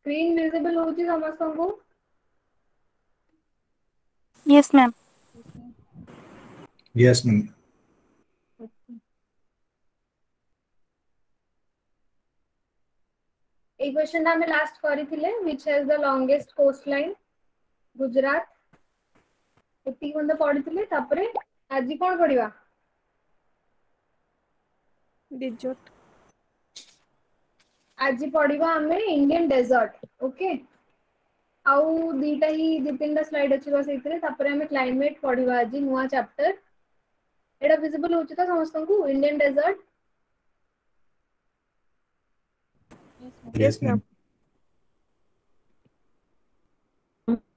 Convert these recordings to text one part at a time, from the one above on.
Screen visible होची समस्त को? Yes, ma'am. Yes, ma'am. एक क्वेश्चन हमें लास्ट करी थिले which has the longest coast line? Gujarat. एती कोन पढी थिले तापरे आज कोन पढिबा? डिजर्ट। आज पढिबा हमें इंडियन डेजर्ट। ओके आउ दीटा ही दि तीनटा स्लाइड अछि बस एतरे तापरे हमें क्लाइमेट पढिबा आज नुवा चैप्टर। एटा विजिबल होची त समस्त को Indian desert? Yes, ma'am.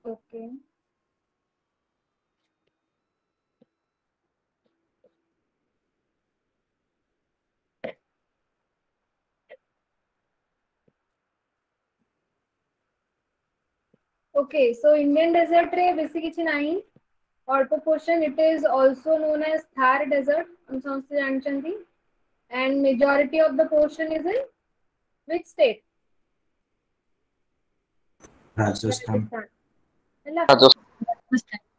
Okay Okay, so Indian desert रे बेसी किछि नाही अल्प portion it is also known as Thar desert हम समस्त जानचंती and majority of the portion is in which state? Rajasthan. हैला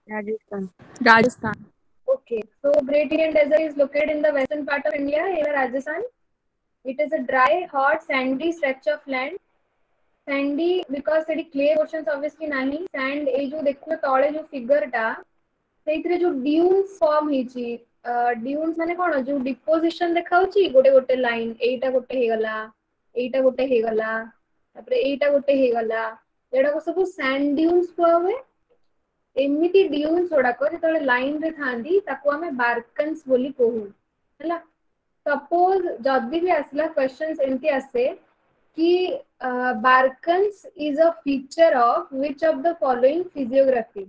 Rajasthan. Rajasthan. Okay, so Great Indian Desert is located in the western part of India in Rajasthan. It is a dry, hot, sandy stretch of land. Sandy because Sethi clay portions obviously नाही sand ए जो देखो तळे जो figure टा सेइथरे जो dunes form हेची dunes माने कोन जो डिपोजिशन देखाउची गोटे गोटे लाइन एटा गोटे हे गला एटा गोटे हे गला तापर एटा गोटे हे गला एडा को सब sand dunes को हवे एमिति dunes ओडा को जेतले लाइन रे थांदी ताको हमें बार्कन्स बोली कहू हैला सपोज जदी भी आसला क्वेश्चंस एंती आसे कि barchans is a feature of which of the following physiography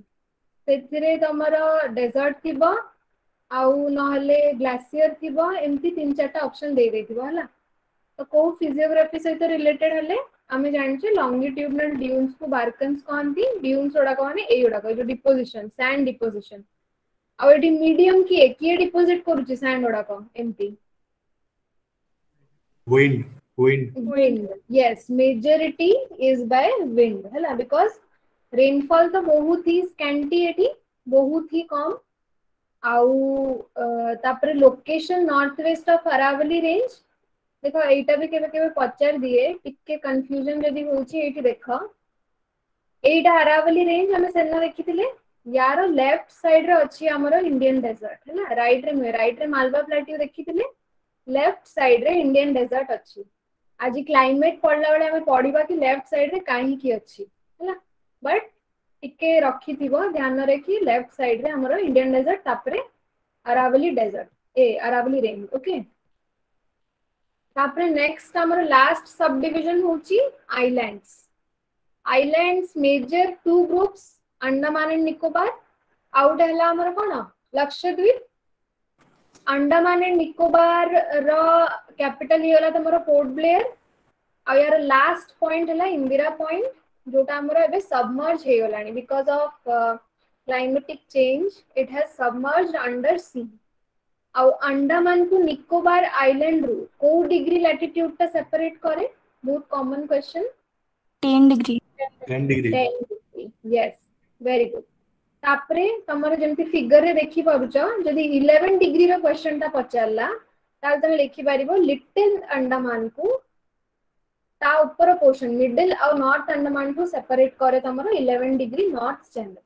सेथिरे तमरो डेजर्ट थिबो आउ नहले ग्लेशियर थिबो एमती तीन चारटा ऑप्शन दे देथिबो हला तो को फिजियोग्राफी सहित रिलेटेड हले आमे जानछे लॉन्गिट्यूडिनल ड्यून्स को बार्कन्स कहंती ड्यून्स ओडा को माने एयोडा को जो डिपोजिशन सैंड डिपोजिशन आउ एटी मीडियम की डिपोजिट करूची सैंड ओडा को एमती wind yes majority is by wind है ना because rainfall तो बहुत ही scanty एटी बहुत ही कम आउ तापर location north west of Aravalli range देखो एटा भी केबे केबे पचार दिए टिके कंफ्यूजन जदी होची एटी देखो एटा अरावली रेंज हमें सेना देखिथिले यार लेफ्ट साइड रे अछि हमरो इंडियन डेजर्ट है ना राइट रे मालवा प्लेट्यू देखिथिले लेफ्ट साइड रे इंडियन डेजर्ट अछि आज क्लाइमेट पढ़ला बेले हमें पढ़िबा कि लेफ्ट साइड रे काहे की अछि हैला बट टिके रखी थिबो ध्यान रे कि लेफ्ट साइड रे हमरो इंडियन डेजर्ट तापरे Aravalli desert Aravalli range okay तापरे नेक्स्ट हमरो लास्ट सब डिवीजन होची islands major two groups Andaman and Nicobar आउट हला हमरो कोन लक्षद्वीप अंडमान एंड निकोबार रो कैपिटल ही होला तमरो पोर्ट ब्लेयर आ यार लास्ट पॉइंट हला इंदिरा पॉइंट जोटा हमरो एबे सबमर्ज हे गलानी because of climatic change it has submerged under sea आ अंडमान को निकोबार आइलैंड रू को डिग्री लैटिट्यूड ता सेपरेट करे बहुत common question 10 degree. 10 degree. 10 degree yes very good तापरे तमरो जेमति फिगर रे देखि पारुछ जदी 11 डिग्री रो क्वेश्चन ता पचारला ताल तमे लिखि पारिबो लिटिल अंडमान को ता ऊपर पोर्शन मिडिल और नॉर्थ अंडमान को सेपरेट करे तमरो 11 डिग्री नॉर्थ चैनल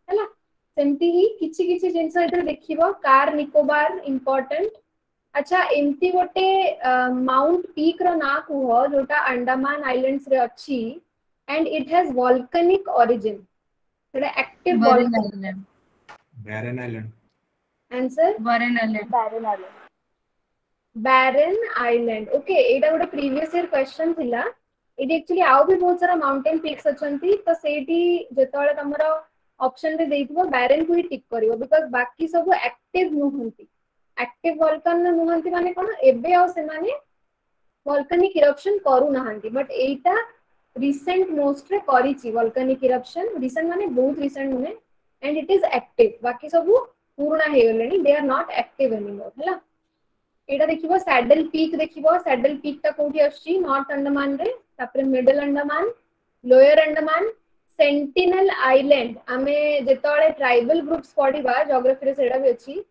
हैला सेमति ही किछि किछि जिंस इधर देखिबो कार निकोबार इंपोर्टेंट अच्छा एमती गोटे माउंट पीक रो ना कुहो जोटा अंडमान आइलैंड्स रे अछि and it has volcanic origin सेटा active volcano Barren Island. Answer Barren Island okay एटा गोटे प्रीवियस ईयर क्वेश्चन थिला एटी एक्चुअली आउ भी बहुत सारा माउंटेन पीक्स अछंती तो सेठी जेतळे तमरो ऑप्शन रे देइथिबो बैरन को ही टिक करिवो बिकॉज़ बाकी सब एक्टिव नुहंती एक्टिव वोल्केनो नुहंती माने कोन एबे आ से माने वोल्केनिक इरप्शन करू नहंती बट एटा रिसेंट मोस्ट रे करिछि वोल्केनिक इरप्शन रिसेंट माने बहुत रिसेंट नुहे एंड इट इज एक्टिव बाकी सब पूर्ण हे गलेनी they are not active anymore हला एटा देखिबो सैडल पीक ता कोठी आछि नॉर्थ अंडमान रे तापर middle Andaman lower Andaman sentinel island आमे जेतळे ट्राइबल ग्रुप्स पढिबा ज्योग्राफी रे सेडा भी अछि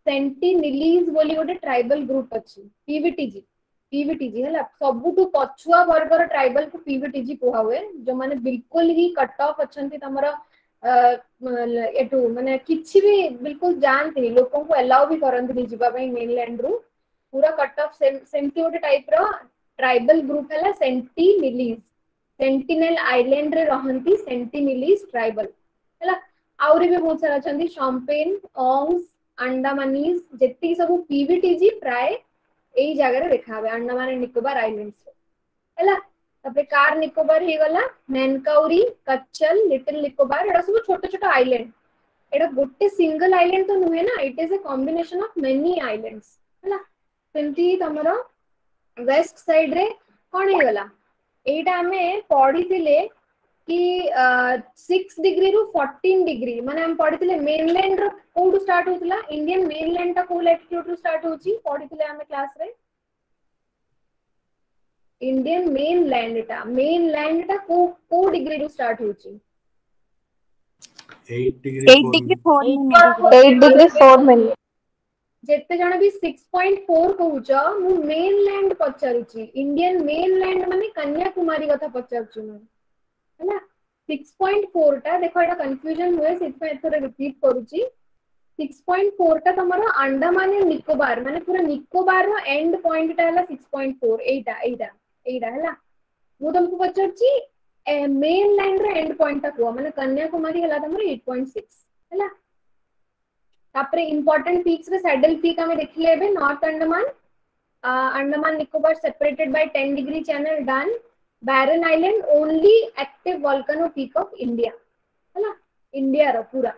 सेंटिनिलीज बोली गोटे ट्राइबल ग्रुप अछि पीवीटीजी हला सबुटु पछुआ वर्गर ट्राइबल को पीवीटीजी कोहा हुए जो माने बिल्कुल ही कट ऑफ अछंती तमरा एटू माने किछि भी बिल्कुल जानती लोगों को अलाउ भी करंती नहीं जीवा पई मेनलैंड रु पूरा कट ऑफ सेमती गोटे टाइप रो ट्राइबल ग्रुप हला सेंटिनिलीज सेंटिनल आइलैंड रे रहंती सेंटिनिलीज ट्राइबल हला आउरी भी बहुत सारा अछंती शॉम्पेन ओंग्स अंडमानीज जेती सब पीवीटीजी प्राय एई जगह रे देखा हबे अंडमान एंड निकोबार आइलैंड्स हला तबे कार निकोबार हे गला मैनकाउरी कच्चल लिटिल निकोबार एडा सब छोटे छोटे आइलैंड एडा गोटे सिंगल आइलैंड तो नुहे ना it is a combination of many islands हला सेमती तमरो वेस्ट साइड रे कोन हे गला एटा हमें पढ़ी थिले कि 6 डिग्री रु 14 डिग्री माने हम पढ़ी थिले मेनलैंड रो कोडू स्टार्ट होतला इंडियन मेनलैंड ता को लैटिट्यूड रु स्टार्ट होची पढ़ी थिले हमें क्लास रे इंडियन मेनलैंड ता को डिग्री रु स्टार्ट होची 8 degree 8 degree 4 minutes. 8 degree 4 minutes. जेते जण भी 6.4 कहूच मु मेनलैंड पचारुची इंडियन मेनलैंड माने कन्याकुमारी कथा पचारुची मु हैना 6.4 टा देखो एटा कंफ्यूजन हुए सिर्फ पे एथरे रिपीट करूची 6.4 टा तमरो अंडमान एंड निकोबार माने पूरा निकोबार रो एंड पॉइंट टा हला 6.4 एटा हला मु तुमको पचारुची मेनलैंड रो एंड पॉइंट टा को माने कन्याकुमारी हला तमरो 8.6 हला तापरे इंपोर्टेंट पीक्स रे सैडल पीक हमें देखले एबे north Andaman Nicobar separated by 10 degree channel done Barren Island only active volcano peak of India हला इंडिया रो पूरा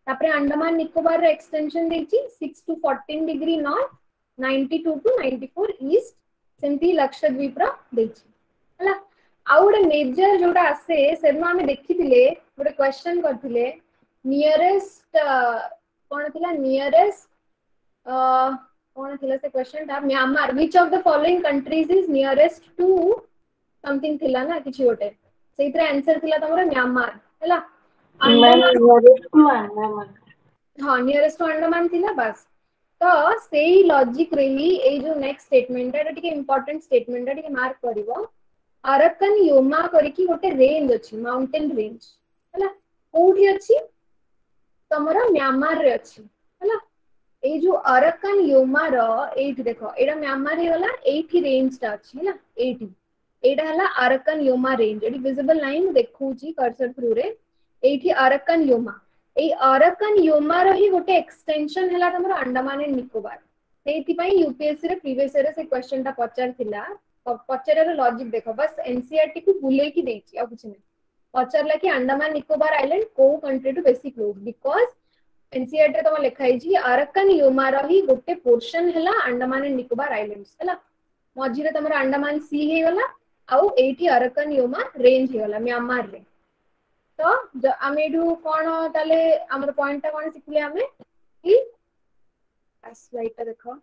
तापरे अंडमान निकोबार रो एक्सटेंशन देची 6 to 14 degree north 92 to 94 east सेंती लक्षद्वीप रो देची हला आउडे मेजर जोटा आसे सेनो हमें देखिथिले गोटे क्वेश्चन करथिले नियरेस्ट कौन थिला नियरेस्ट कौन थिला से क्वेश्चन था Myanmar which of the following countries is nearest to something थिला ना किछि गोटे सेइत्रे आंसर थिला तमरो म्यांमार हैला हां नियरेस्ट टू अंडमान थिला बस तो सेई लॉजिक रे ही ए जो नेक्स्ट स्टेटमेंट एटा टिके इंपोर्टेंट स्टेटमेंट टिके मार्क करिवो अरकन योमा करकी गोटे रेंज अछि माउंटेन रेंज हैला कोठी अछि तमरा म्यांमार रे अछि हैला ए जो अरकन योमा रो एठी देखो एडा म्यांमार रे वाला एठी रेंज ता अछि हैला एठी एडा हला अरकन योमा रेंज एडी विजिबल लाइन देखौची कर्सर थ्रू रे एठी अरकन योमा ए अरकन योमा रो ही गोटे एक्सटेंशन हला तमरा अंडमान एंड निकोबार सेठी पई यूपीएससी रे प्रीवियस ईयर से क्वेश्चन ता पचार थिला पचार लॉजिक देखो बस एनसीईआरटी को बुले की देची आ कुछ नहीं पचारला कि अंडमान निकोबार आइलैंड को country to basic close because NCERT तो लिखाई जी अरकन योमार ही गोटे पोर्शन हैला अंडमान एंड निकोबार आइलैंड्स हैला मझी रे तमरा अंडमान सी हे गला आउ एठी अरकन योमा रेंज हे गला म्यांमार रे तो आमे एडू कोन ताले हमर पॉइंट ता कोन सिखले आमे कि स्लाइड ता देखो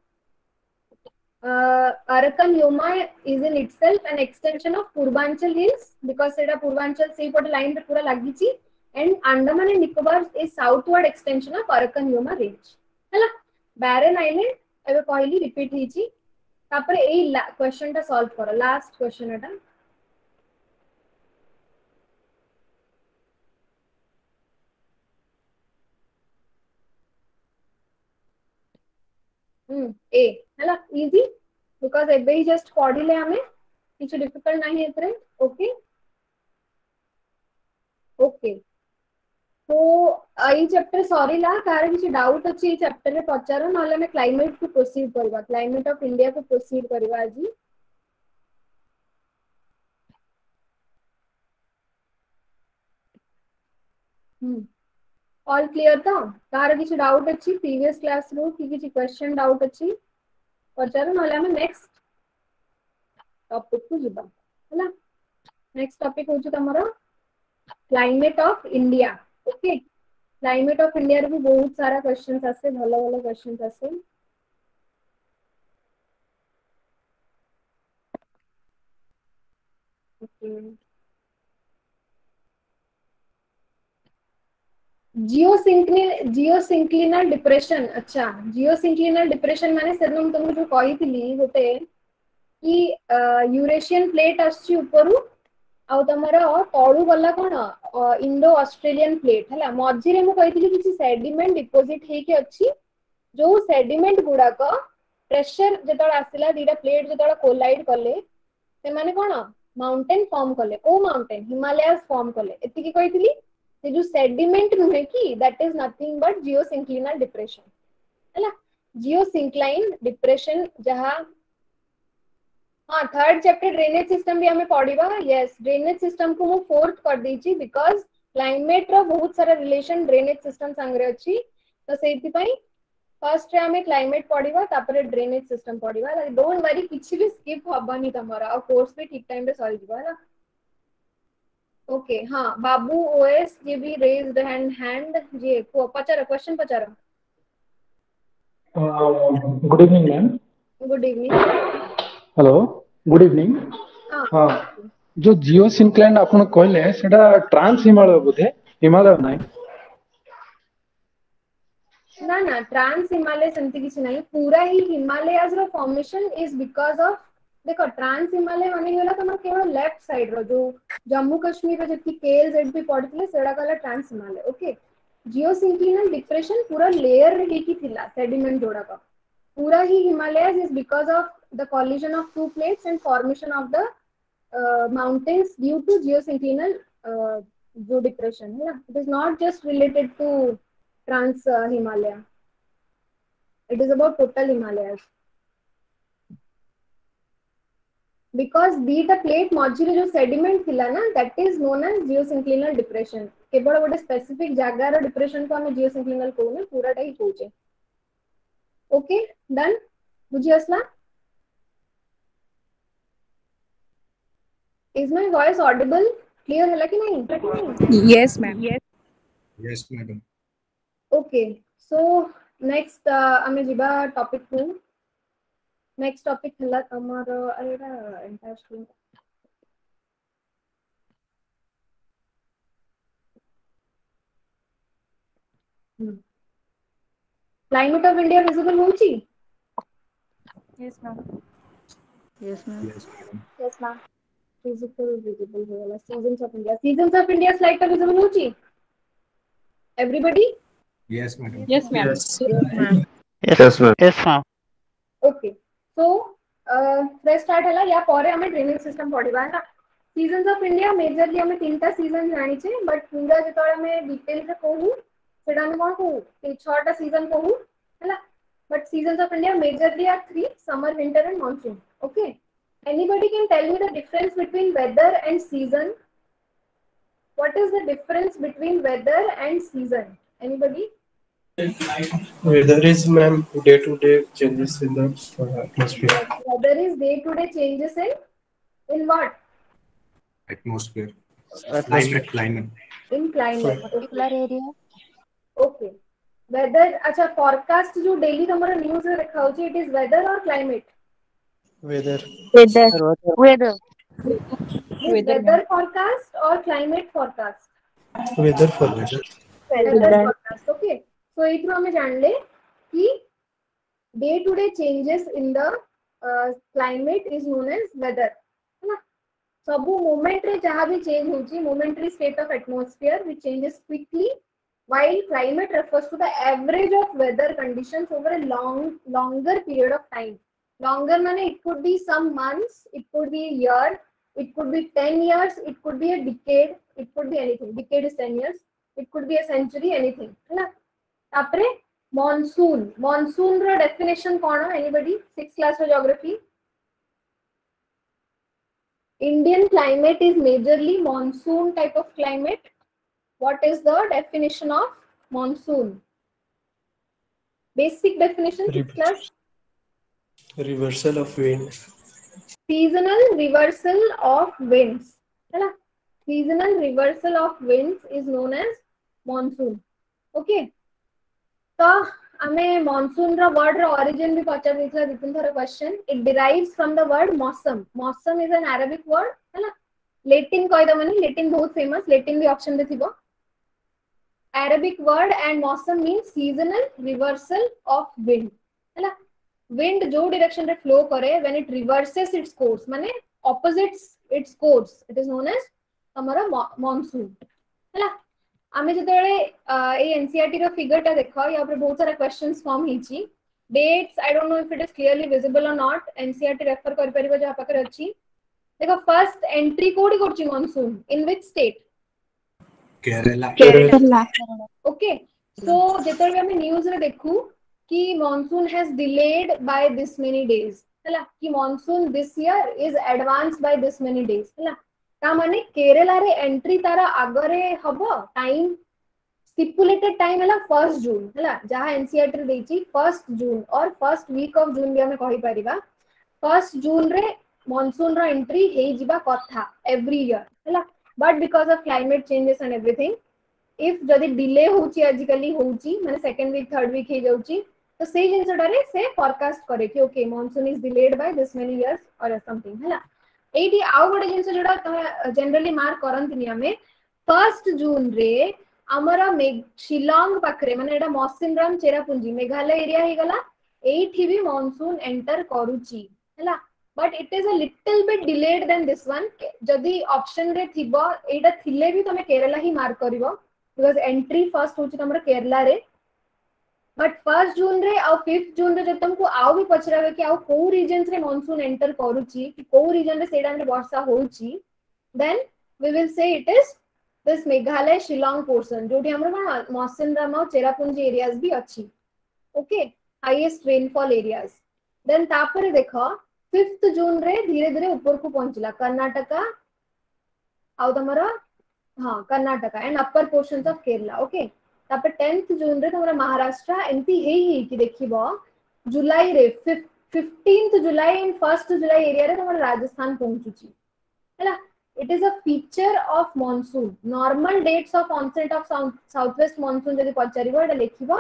Arakan Yoma is in itself an extension of Purvanchal Hills because सेटा Purvanchal से पट लाइन रे पूरा लागि छी and Andaman and Nicobar is southward extension of Arakan Yoma range हैला Barren Island एबे कहली रिपीट ही छी तापर ए क्वेश्चन ता सॉल्व करो लास्ट क्वेश्चन एटा ए हैला इजी बिकॉज एबे ही जस्ट पढ़िले हमें किछ डिफिकल्ट नाही एतरे ओके ओके तो आई चैप्टर सॉरी ला कार किछ डाउट अछि चैप्टर रे पचारो नले में क्लाइमेट को प्रोसीड करबा क्लाइमेट ऑफ इंडिया को प्रोसीड करबा आज ऑल क्लियर था कार किछ डाउट अछि प्रीवियस क्लास रो कि किछ क्वेश्चन डाउट अछि पचारो नले में नेक्स्ट टॉपिक को जिबा हैला नेक्स्ट टॉपिक होछु तमरो climate of India okay climate of India रे भी बहुत सारा क्वेश्चंस आसे भलो भलो क्वेश्चंस आसे ओके जियोसिंक्लिनल डिप्रेशन। अच्छा, जियोसिंक्लिनल डिप्रेशन माने सेदिन हम तुमको जो कही थी गोटे कि यूरेशियन प्लेट आछि ऊपरु आ तमर तळु गला कोन इंडो ऑस्ट्रेलियन प्लेट हला मझी रे मु कहितली कि सेडिमेंट डिपोजिट हे कि अछि जो सेडिमेंट गुडा को प्रेशर जतळ आसिला दीटा प्लेट जतळ कोलाइड कले से माने कोन माउंटेन फॉर्म कले ओ माउंटेन हिमालयस फॉर्म कले एतिकी कहितली से जो सेडिमेंट नुहे कि that is nothing but geosynclinal depression हला जियोसिंक्लाइन डिप्रेशन जहा हाँ थर्ड चैप्टर ड्रेनेज सिस्टम भी हमें पढ़िबा। यस ड्रेनेज सिस्टम को मु फोर्थ कर देछि बिकॉज़ क्लाइमेट रो बहुत सारा रिलेशन ड्रेनेज सिस्टम संगे अछि तो सेति पई फर्स्ट रे हमें क्लाइमेट पढ़िबा तापर ड्रेनेज सिस्टम पढ़िबा डोंट वरी किछि भी स्किप हबनी तमरा और कोर्स भी ठीक टाइम रे सरी दिबा ना। ओके हाँ बाबू ओएस ये भी रेज्ड हैंड जी को पचारो क्वेश्चन पचारो। Good evening ma'am. Good evening. Hello good evening. हाँ जो जियो सिंक्लाइन आपन कहले सेटा ट्रांस हिमालय बोधे हिमालय नाही ना ना ट्रांस हिमालय सेमती किछि नाही पूरा ही हिमालयाज रो फॉर्मेशन इज बिकॉज ऑफ देखो ट्रांस हिमालय माने होला तमर केवल लेफ्ट साइड रो जो जम्मू कश्मीर रो जति केएल जेडपी पड़थिले सेडा कहला trans Himalaya. Okay geosynclinal depression पूरा लेयर रे की थिला सेडिमेंट जोड़ा का पूरा ही Himalayas is because of the collision of two plates and formation of the mountains due to geosynclinal depression. Yeah, it is not just related to trans Himalaya. It is about total Himalayas. Because the plate मझिरे जो sediment थिला ना that is known as geosynclinal depression. केवल गोटे specific जगह रो depression को हमें geosynclinal कहूने पूरा type होचे। Okay, done. बुझी असला? Is my voice audible? Clear है कि नहीं? Yes, ma'am. Yes, madam. Okay. So next हमें जिबा topic को next topic हला हमारा Arera entire screen Climate of India visible होची? Yes, ma'am. Yes, madam. Yes, ma'am. Physical visible होगा Seasons of India. Seasons of India slide का visible होची? Everybody? Yes, madam. Yes, ma'am. Yes, ma'am. Yes, ma'am. Okay. So fresh start हला या परे हमें drainage system पढ़िबा ना Seasons of India majorly हमें तीनटा season जानी छे but पूरा जेतोळे हमें detail से कहू सेडा हम कोन कहू ए 6टा season कहू हला but Seasons of India majorly are 3 summer winter and monsoon. Okay. Anybody can tell me the difference between weather and season? What is the difference between weather and season? Anybody? Weather is, ma'am, day-to-day changes in the atmosphere. Weather is day-to-day changes in what? Atmosphere. Climate. In climate. Particular area. Okay. Weather. अच्छा forecast जो daily हमारा news में रखा होती है, it is weather or climate? Weather. Weather. Weather forecast or climate forecast? Weather forecast. Weather forecast. Okay. So इतना हमें जान ले कि day-to-day changes in the climate is known as weather. है ना? सबू moment रे जहाँ भी change होची, momentary state of atmosphere which changes quickly, while climate refers to the average of weather conditions over a longer period of time. Longer means it could be some months, it could be a year, it could be 10 years, it could be a decade, it could be anything. Decade is 10 years, it could be a century, anything. है ना? तापरे monsoon. Monsoon रो definition कौन है? Anybody? 6th class of geography. Indian climate is majorly monsoon type of climate. What is the definition of monsoon? Basic definition, 6th class. Reversal of wind. Seasonal reversal of winds. है ना? Seasonal reversal of winds is known as monsoon. Okay. तो हमें monsoon रा word रा origin भी पता नहीं था थोड़ा question. It derives from the word मौसम. मौसम is an Arabic word. है ना? Latin कोई तो मनी Latin बहुत famous. Latin भी option दे थी वो. Arabic word and मौसम means seasonal reversal of wind हैला wind जो direction रे flow करे when it reverses its course माने opposites its course it is known as हमारा monsoon हैला आमे जतबेले ए एनसीईआरटी रो फिगर टा देखो या ऊपर बहुत सारा क्वेश्चंस फॉर्म हिची dates I don't know if it is clearly visible or not NCERT refer कर परिबो जहा पाकर अछि देखो फर्स्ट एंट्री कोडी करछि monsoon in which state Kerala. Okay so जेतबेले हमें न्यूज़ रे देखू कि monsoon has delayed by this many days हैला कि monsoon this year is advanced by this many days हैला ता माने केरला रे एंट्री तारा आगरे हबो टाइम स्टिपुलेटेड टाइम हैला 1 जून हैला जहा एनसीईआरटी रे देछि 1 जून और फर्स्ट वीक ऑफ जून भी हमें कहि परिबा 1 जून रे monsoon रो एंट्री हे जिबा कथा एवरी ईयर हैला but because of climate changes and everything if जदी डिले होची आजिकली होची माने सेकंड वीक थर्ड वीक हे जाउची तो से जिंसटारे से फोरकास्ट करे कि okay monsoon is delayed by this many years और समथिंग हैला एटी आउ गोटे जिंस जोडा तमे जनरली मार्क करंतनी हमें 1 जून रे हमरा शिलांग पाखरे माने एटा मौसिनराम चेरापुंजी मेघालय एरिया हे गला एठी भी monsoon एंटर करूची हैला but it is a little bit delayed then this one जदी ऑप्शन रे थिबो एटा थिले भी तमे केरला ही मार्क करिवो बिकॉज़ एंट्री फर्स्ट होची तमरा केरला रे बट 1 जून रे और 5 जून रे जब तुमको आउ भी पचरावे कि आउ को रीजन्स रे monsoon एंटर करूची कि को रीजन रे सेडा रे वर्षा होची then we will say it is this Meghalaya Shillong portion जोटी हमरा मौसिनराम और चेरापुंजी एरियाज भी अछि okay highest rainfall areas then तापर देखो 5th जून रे धीरे धीरे ऊपर को पहुंचला कर्नाटका आउ तमरा हां Karnataka and upper portions of Kerala okay तापर 10th जून रे तमरा महाराष्ट्र एमपी हेई कि देखिबो जुलाई रे 15th July and 1st July area रे तमरा राजस्थान पहुंचुची हैला it is a feature of monsoon normal dates of onset of southwest monsoon जदि पचारिबो एटा लेखिबो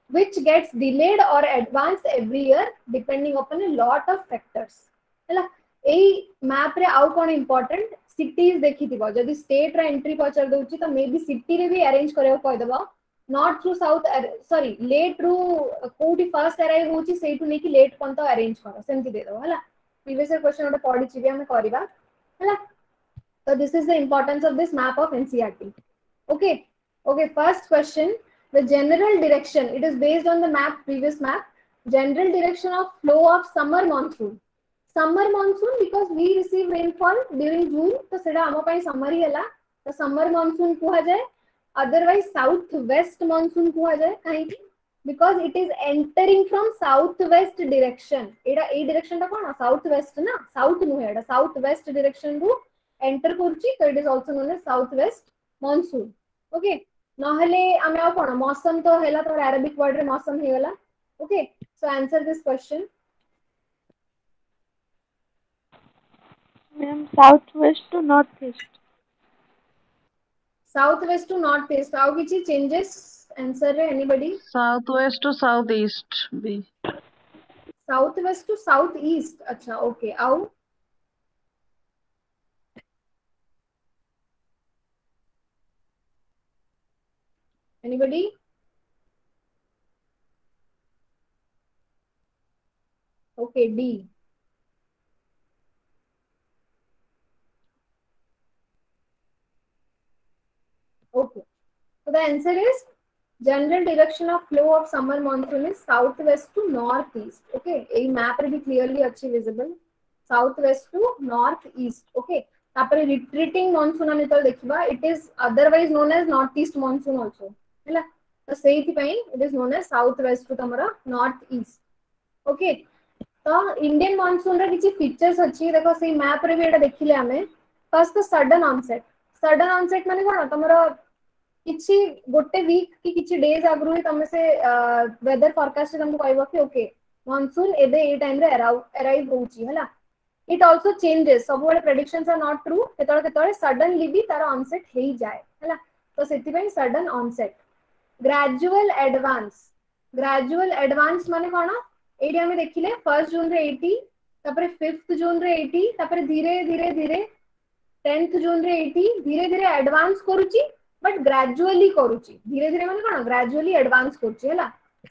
which gets delayed or advanced every year depending upon a lot of factors हैला एई map रे आउ कोन important cities देखिथिबो जदि state रे entry पचार दोची त may be city रे भी arrange करयो कहि देबो not through south sorry late through कोठी फर्स्ट अराइव होची सेटु नेकी लेट कोन तो अरेंज करो सेमति दे दो हैला प्रीवियस क्वेश्चन ओटा पढी छी हम करबा हैला so this is the importance of this map of NCERT okay first question the general direction it is based on the map previous map general direction of flow of summer monsoon because we receive rainfall during June तो सेडा हम पई summer ही हला तो summer monsoon कुहा जाय otherwise south west monsoon कुहा जाय काहे कि because it is entering from southwest direction एडा ए डायरेक्शन ता कोन साउथ वेस्ट ना साउथ नु एडा साउथ वेस्ट डायरेक्शन रु एंटर करची तो it is also known as south west monsoon okay नहले आमे आ कोन मौसम तो हेला तो अरबिक वर्ड रे मौसम हे गला okay so answer this question ma'am south west to north east आउ किछि चेंजेस आंसर रे anybody south west to south east B south west to south east अच्छा ओके आउ anybody okay D okay so the answer is general direction of flow of summer monsoon is southwest to northeast okay a map re be clearly अच्छी visible southwest to northeast okay तापर retreating monsoon आने तो देखिबा it is otherwise known as northeast monsoon also हैला तो सेही पई it is known as southwest to तमरा northeast okay तो इंडियन monsoon रे किछि फीचर्स अछि देखो से मैप रे भी एटा देखिले हमें फर्स्ट सडन ऑनसेट माने कोन तमरा किछि गोटे वीक की किछि डेज आगरु तमे से वेदर फोरकास्ट तुमको कहबो कि ओके monsoon एबे ए टाइम रे अराइव होउची हैला it also changes सब वाले predictions are not true केतळे suddenly भी तार onset हेई जाय हैला तो सेति पई sudden onset gradual advance माने कोन एडी हमें देखिले 1 जून रे 80 तापर 5th जून रे 80 तापर धीरे धीरे 10th जून रे 80 धीरे धीरे एडवांस करूची बट ग्रेजुअली करूची धीरे धीरे माने कोन ग्रेजुअली एडवांस करची हैला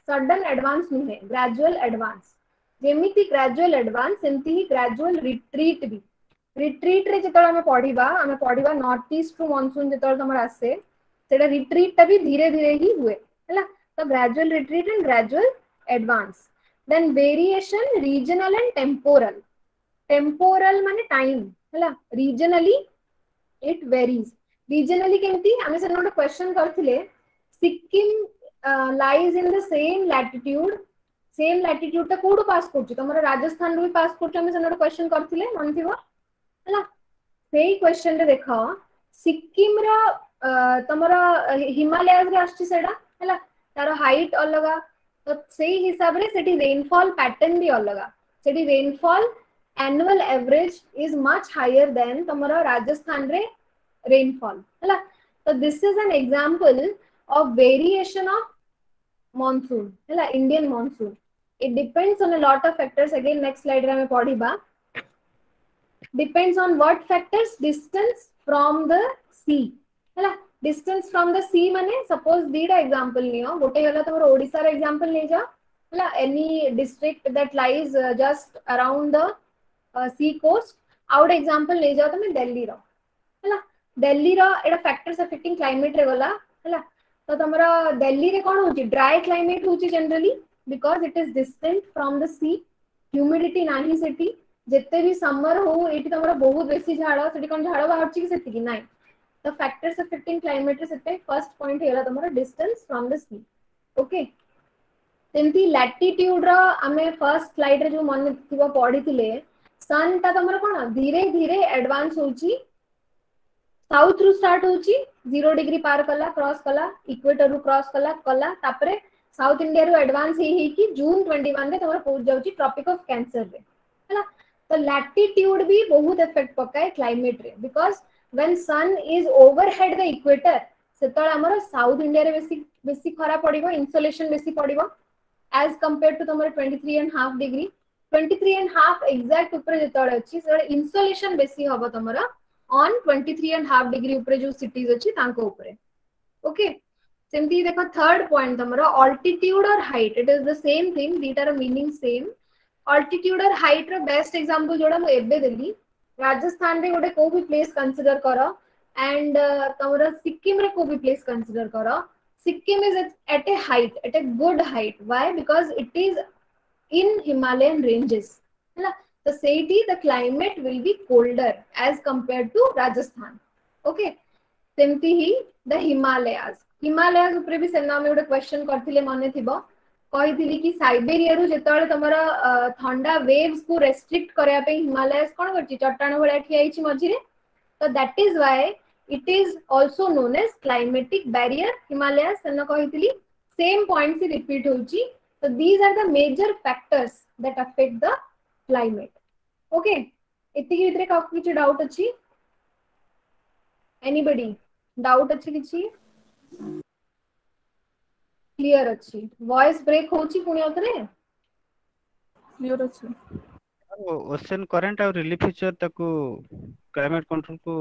सडन एडवांस नुहे ग्रेजुअल एडवांस जेमिति ग्रेजुअल एडवांस सेमति ही ग्रेजुअल रिट्रीट भी रिट्रीट रे जेतळ हमें पढिबा नॉर्थ ईस्ट टू मॉनसून जेतळ तमर आसे सेटा रिट्रीट ता भी धीरे धीरे ही हुए हैला तो gradual retreat and gradual advance then variation regional and temporal माने टाइम हैला रीजनली इट वेरीज रीजनली केमती हमें से नोट क्वेश्चन करथिले Sikkim lies in the same latitude ता कोड पास करछु तमरा राजस्थान रो पास करछु हमें से नोट क्वेश्चन करथिले मन थिबो हैला सेही क्वेश्चन रे देखो सिक्किम रा तमरा हिमालयस रे आछि सेडा हैला तार हाइट अलगा तो सेही हिसाब रे सेठी रेनफॉल पैटर्न भी अलगा सेठी rainfall annual average is much higher than तमरा राजस्थान रे rainfall हैला तो this is an example of variation of monsoon हैला Indian monsoon it depends on a lot of factors again next slide रे हमें पढिबा depends on what factors distance from the sea हैला distance from the sea माने suppose दीटा example लियो गोटे होला तमरो ओडिसा रे example ले जा हैला any district that lies just around the sea coast out example ले जाओ तमे दिल्ली रो हैला दिल्ली रो एटा फैक्टर्स अफेक्टिंग क्लाइमेट रे गला हैला तो तमरा दिल्ली रे कोन होची ड्राई क्लाइमेट होची generally because it is distant from the sea humidity नाही सेठी जेते भी समर हो एठी तमरा बहुत बेसी झाड़ सेठी कोन झाड़ बाहरची कि सेठी कि नाही द फैक्टर्स अफेक्टिंग क्लाइमेट रे सेटे फर्स्ट पॉइंट हेला तमरा distance from the sea okay तेंती लैटिट्यूड रो हमें फर्स्ट स्लाइड रे जो मन थिबो पढिथिले सन ता तमरा कोन धीरे धीरे एडवांस होची साउथ रु स्टार्ट होची 0 डिग्री पार कला क्रॉस कला इक्वेटर रु क्रॉस कला तापरे साउथ इंडिया रु एडवांस ही कि जून 21 रे तमरा पहुंच जाउची ट्रॉपिक ऑफ कैंसर रे हैला तो लैटिट्यूड भी बहुत इफेक्ट पकाए क्लाइमेट रे because when sun is overhead the equator सेतळ हमर साउथ इंडिया रे बेसी खरा पडिबो इंसोलेशन बेसी पडिबो एज कंपेयर टू तमर 23.5 डिग्री 23.5 एग्जैक्ट ऊपर जेतळ अछि सेतळ इंसोलेशन बेसी हबो तमरा on 23.5 डिग्री ऊपर जो सिटीज अछि तांको ऊपर ओके सेमती देखो थर्ड पॉइंट तमरा ऑल्टीट्यूड और height it is the same thing दीटार मीनिंग सेम ऑल्टीट्यूड और हाइट रो बेस्ट एग्जांपल जोडा म एबे देली राजस्थान रे गोटे को भी प्लेस कंसीडर करो एंड तमरा सिक्किम रे को भी प्लेस कंसीडर करो Sikkim is at a height at a good height why because it is in Himalayan ranges हैला the city the climate will be colder as compared to Rajasthan okay semti hi the Himalayas upre भी सेना में गोटे question करथिले माने थिबो कहिथिली कि Siberia रु जेतळे तमरा ठंडा वेव्स को रेस्ट्रिक्ट करया पे हिमालयस कोन करछि चट्टान भळा ठियाइछि मझी रे तो that is why it is also known as climatic barrier Himalayas सेना कहिथिली सेम पॉइंट से रिपीट होछि तो these are the major factors that affect the climate okay इति के भितरे काकु किछ डाउट अछि एनीबॉडी डाउट अछि किछि क्लियर अछि वॉइस ब्रेक होछि पुनी उतरे क्लियर अछि ओशन करंट और रिलीफ फीचर तको क्लाइमेट कंट्रोल को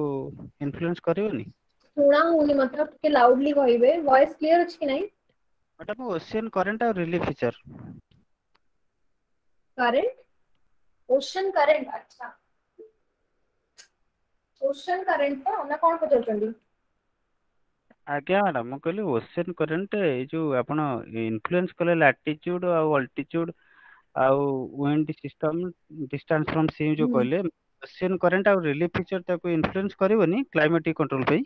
इन्फ्लुएंस करिवनी सुना होनी मतलब के लाउडली कहिबे वॉइस क्लियर अछि कि नहीं मैडम ओशन करंट और relief feature current ocean current अच्छा ओशन करंट तो हमरा कोन पचलचंदी आज्ञा मैडम म कहली ओशन करंट ए जो आपण इन्फ्लुएंस कले लैटिट्यूड और अल्टीट्यूड और विंड सिस्टम डिस्टेंस फ्रॉम सी जो कहले ओशन करंट और रिलीफ फीचर तको इन्फ्लुएंस करिवनी क्लाइमेटिक कंट्रोल पे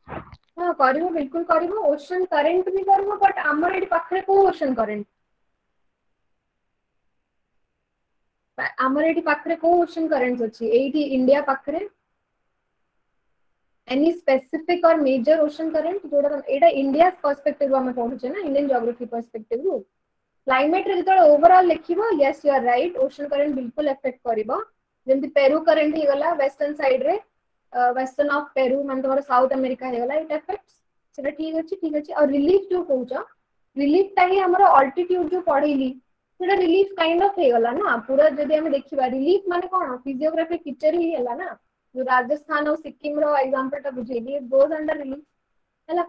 हां करिवो बिल्कुल करिवो ओशन करंट भी करिवो बट हमर एडी पाखरे को ओशन करंट हमर एडी पाखरे को ओशन करंट्स अछि एडी इंडिया पाखरे एनी स्पेसिफिक और मेजर ओशन करंट जोडा एटा इंडिया पर्सपेक्टिव हम पहुंचे ना इंडियन ज्योग्राफी पर्सपेक्टिव रो क्लाइमेट रे जतळे ओवरऑल लिखिबो yes you are right ocean current बिल्कुल इफेक्ट करिवो जेंति पेरू करंट ही गला वेस्टर्न साइड रे वेस्टर्न ऑफ पेरू मन तोर साउथ अमेरिका हे गला इट इफेक्ट्स सेटा ठीक अछि और रिलीफ जो कहूचा रिलीफ ता ही हमर ऑल्टीट्यूड जो पढिली सेटा रिलीफ काइंड ऑफ हे गला ना पूरा जदि हम देखिबा रिलीफ माने कोन फिजियोग्राफी पिक्चर ही हैला ना जो राजस्थान और सिक्किम रो एग्जांपल ता बुझेली गोज अंडर रिलीफ हैला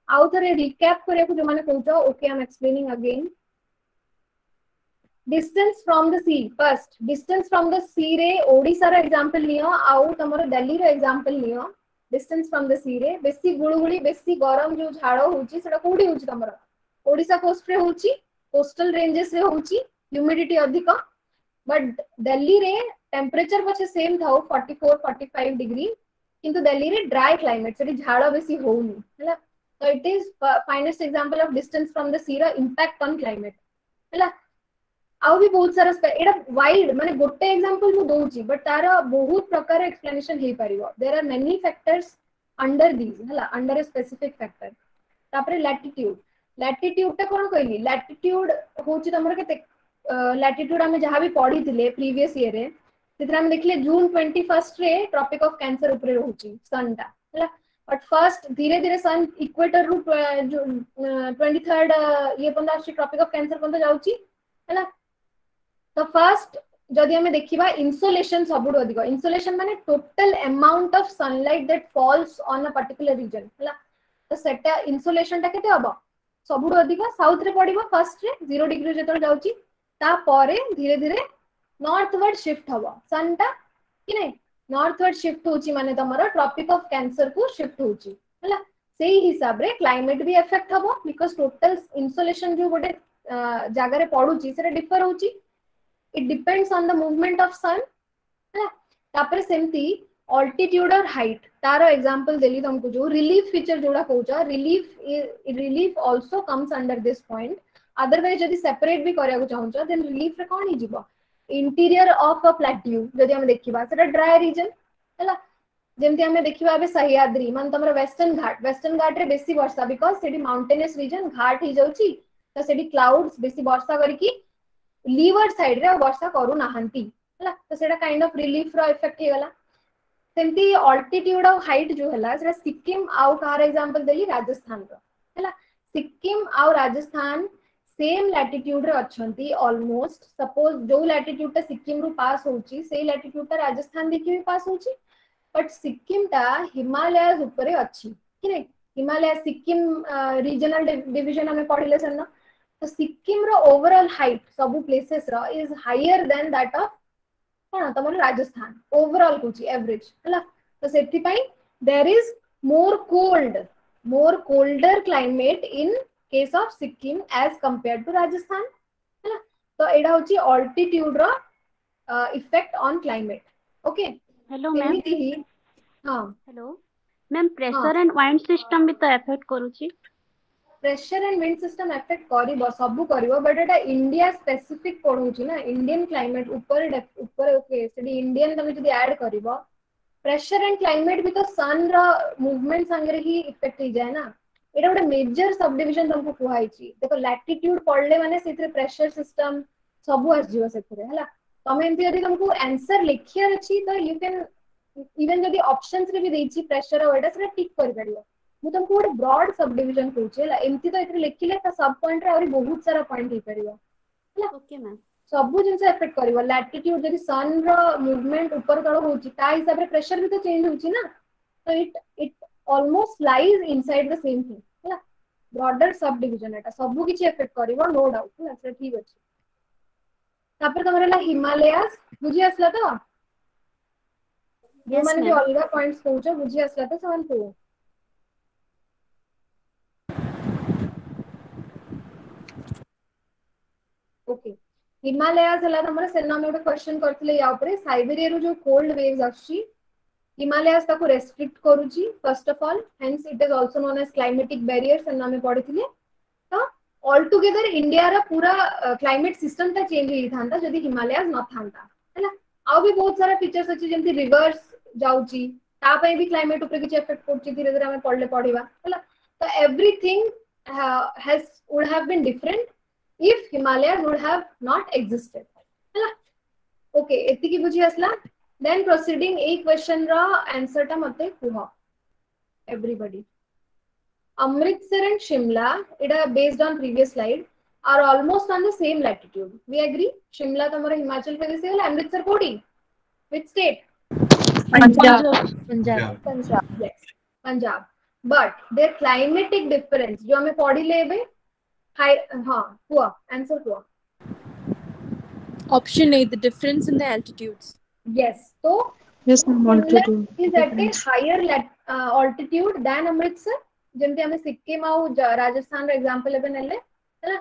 आउ थरे रिकैप करिया को जो माने कहउछो okay I am explaining again distance from the sea first distance from the sea रे ओडिसा रो एग्जांपल लियो आउ तमरो दिल्ली रो एग्जांपल लियो डिस्टेंस फ्रॉम द सी रे बेसी गुळगुळी बेसी गरम जो झाड़ होउची सेटा कोडी होउची तमरो ओडिसा कोस्ट रे होउची कोस्टल रेंजेस रे होउची ह्यूमिडिटी अधिक बट दिल्ली रे टेंपरेचर पछे सेम थाउ 44-45 डिग्री किंतु दिल्ली रे ड्राई क्लाइमेट सेठी झाड़ बेसी होउनी हैला so it is finest example of distance from the sea रा impact on climate हैला आउ भी बहुत सारा एटा वाइड माने गोटे एग्जांपल मु दोउची बट तारा बहुत प्रकार एक्सप्लेनेशन हे परिबो there are many factors under this हैला अंडर ए स्पेसिफिक फैक्टर तापरे लैटिट्यूड ता कोन कहली लैटिट्यूड होची तमर केते लैटिट्यूड हम जहां भी पढ़ी थिले प्रीवियस ईयर रे तितरा हम देखले जून 21 रे ट्रॉपिक ऑफ कैंसर ऊपर होची सन ता हैला बट फर्स्ट धीरे धीरे सन इक्वेटर रु 23rd ये पंदा ट्रॉपिक ऑफ कैंसर पंदा जाउची हैला तो फर्स्ट जदि हमें देखिबा इंसोलेशन सबुड अधिक इंसोलेशन माने total amount of sunlight that falls on a particular region हैला तो सेटा इंसोलेशन ता केते हबो सबुड अधिक साउथ रे पडिबो फर्स्ट रे 0 डिग्री जेतल जाउची ता परे धीरे धीरे नॉर्थवर्ड शिफ्ट हबो सन ता कि नै नॉर्थवर्ड शिफ्ट होची माने तमरो ट्रॉपिक ऑफ कैंसर को शिफ्ट होची हैला सेही हिसाब रे क्लाइमेट भी इफेक्ट हबो बिकॉज़ टोटल इंसोलेशन जो गोटे जागा रे पडुची सेटा डिफर होची it depends on the movement of sun है तापर सेमती altitude और height तारो एग्जांपल देली तुमको जो रिलीफ फीचर जोड़ा कहउचा relief also comes under this point otherwise यदि सेपरेट भी करिया को चाहउचा देन रिलीफ रे कोन ही जीवो इंटीरियर ऑफ अ प्लेट्यू यदि हम देखिबा सेटा ड्राई रीजन हैला जेमती हमें देखिबा बे सह्याद्री मान तमरो वेस्टर्न घाट रे बेसी वर्षा बिकॉज़ सेडी माउंटेनियस रीजन घाट ही जाउची तो सेडी क्लाउड्स बेसी वर्षा करकी लीवर्ड साइड रे वर्षा करू नाहंती हला तो सेटा काइंड ऑफ रिलीफ रो इफेक्ट हे गला सेमती ऑल्टीट्यूड ऑफ हाइट जो हला सेटा सिक्किम आउ कार एग्जांपल देली राजस्थान रो हला सिक्किम आउ राजस्थान सेम लैटिट्यूड रे अछंती ऑलमोस्ट सपोज जो लैटिट्यूड ता सिक्किम रु पास होची सेही लैटिट्यूड ता राजस्थान देखि भी पास होची बट सिक्किम टा हिमालयस ऊपर अछि कि नै हिमालय सिक्किम रीजनल डिवीजन हमें पढिले सन्ना तो सिक्किम रो ओवरऑल हाइट सब प्लेसेस रो is higher than that of कोन तमर राजस्थान ओवरऑल कुची एवरेज हला तो सेति पई there is more colder climate in case of Sikkim as compared to Rajasthan हला तो एडा होची ऑल्टीट्यूड रो effect on climate okay hello ma'am हां hello ma'am pressure and wind system भी तो इफेक्ट करूची pressure and wind system effect करिवो सब करिवो बट एटा इंडिया स्पेसिफिक पढौची ना इंडियन क्लाइमेट ऊपर ओके सेडी इंडियन तमे जदी ऐड करिवो प्रेशर एंड क्लाइमेट भी तो सन रो मूवमेंट संगे ही इफेक्ट हो जाए ना एटा गोटे मेजर सब डिवीजन तुमको कुहाइची देखो लैटिट्यूड पढले माने सेथरे प्रेशर सिस्टम सब आस जीव सेथरे हला तमे एंती यदि तुमको आंसर लिखियार अछि तो यू कैन इवन यदि ऑप्शंस रे भी देछि प्रेशर और एटा से टिक कर परियो मु तुमको गोटे ब्रॉड सब डिवीजन कहूचे एमती तो इतरे लिखिले ता सब पॉइंट रे और बहुत सारा पॉइंट हे परियो ओके मैम सब जिंस इफेक्ट करिवो लैटिट्यूड जदि सन रो मूवमेंट ऊपर तळ होची ता हिसाब रे प्रेशर भी तो चेंज होची ना तो it almost lies inside the same thing हला ब्रॉडर सब डिवीजन एटा सब किछि इफेक्ट करिवो नो डाउट हला से ठीक अछि तापर तमरेला हिमालयस बुझी असला तो Yes, माने ma'am. जो अलगा पॉइंट्स कहूचे बुझी असला तो समान को ओके हिमालयस हला हमर सेना में एक क्वेश्चन करथिले या ऊपर साइबेरिया रो जो कोल्ड वेव्स आछि हिमालयस ताको रेस्ट्रिक्ट करूची first of all hence it is also known as climatic barrier सेना में पढिथिले तो ऑल टुगेदर इंडिया रा पूरा क्लाइमेट सिस्टम ता चेंज होई थांता जदी हिमालयस न थांता हला आ भी बहुत सारा फीचर्स अछि जेंति रिवर्स जाउची ता पई भी क्लाइमेट ऊपर किछ इफेक्ट पड़ची धीरे धीरे हमें पढले पढिबा हला तो everything has would have been different if Himalaya would have not existed hala okay etiki buझी असला then proceeding a question ra answer ta mate kuha everybody Amritsar and Shimla it are based on previous slide are almost on the same latitude we agree Shimla tamara Himachal Pradesh gala Amritsar kodi which state Punjab. Punjab yes Punjab but there climatic difference जो हमें पढ़ी लेबे high हां हुआ answer हुआ Option A, the difference in the altitudes. yes so Yes, ma'am. Shimla Altitude. is at a higher altitude than Amritsar जेमती हमें सिक्किम आउ राजस्थान रो example एबे नेले हैला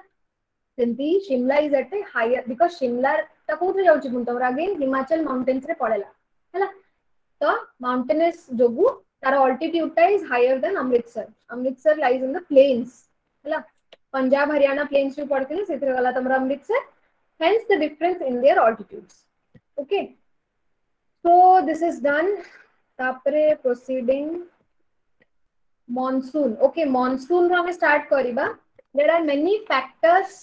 जेमती Shimla is at a higher because Shimla ता कोथि जाउची पुन तमरा अगेन हिमाचल माउंटेन्स रे पड़ेला हैला तो माउंटेनस जोगु तार ऑल्टीट्यूड टा is higher than Amritsar lies in the plains हैला पंजाब हरियाणा प्लेन्स रे पड़थिले सेतरे वाला तमरा Amritsar hence the difference in their altitudes okay so this is done tapre proceeding monsoon okay monsoon ro hame start kariba there are many factors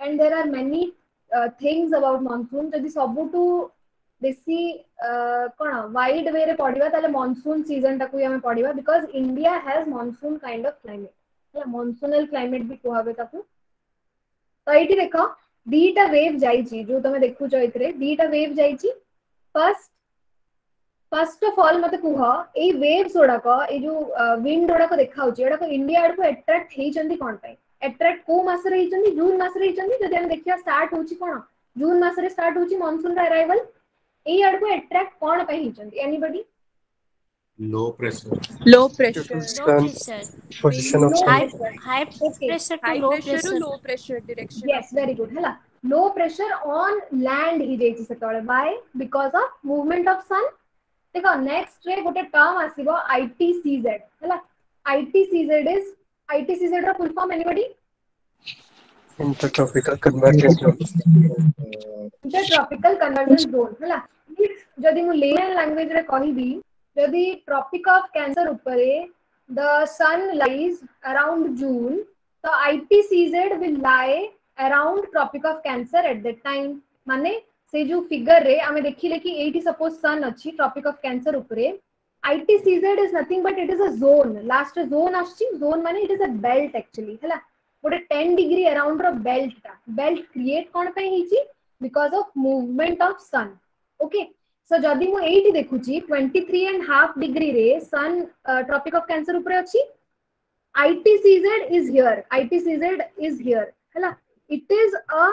and there are many things about monsoon jodi sabutu besi kona wide way re padiba tale monsoon season taku hame padiba because India has monsoon kind of climate yeah monsoonal climate भी kuhabe taku तो एठी देखो दीटा wave जाईची जो तमे देखु छ इतरे दीटा wave जाईची first of all मते कुह ए वेव्स ओडाक ए जो विंड ओडाक देखाउ छ एडाक इंडिया आडको अट्रैक्ट हेई चंदी कोन पय अट्रैक्ट को मास रे हेई चंदी जून मास रे हेई चंदी जदि हम देखिया स्टार्ट होची कोन जून मास रे स्टार्ट होची मानसून रा अराइवल ए आडको अट्रैक्ट कोन पय हेई चंदी anybody low pressure Low pressure. Position of High sun. pressure to High low pressure pressure. to low pressure direction. yes very good hela low pressure on land ही जेची सेतळे why because of movement of sun देखो next रे गोटे term आसीबो ITCZ हला ITCZ रो full form anybody Intertropical convergence zone. Intertropical convergence zone हला जदी मु लेमन लैंग्वेज रे कहिबी जदी ट्रॉपिक ऑफ कैंसर ऊपरे the sun lies around June तो ITCZ will lie around Tropic of Cancer at that time माने से जो फिगर रे हमें देखिले कि एटी सपोज सन अछि ट्रॉपिक ऑफ कैंसर ऊपरे ITCZ is nothing but it is a zone last zone आछि जोन माने it is a belt actually हला गोटे 10 डिग्री अराउंड रो बेल्ट क्रिएट कोन पे हिची because of movement of sun okay so जदी मु एटी देखुची 23.5 डिग्री रे सन ट्रॉपिक ऑफ कैंसर ऊपरे अछि ITCZ is here हला it is a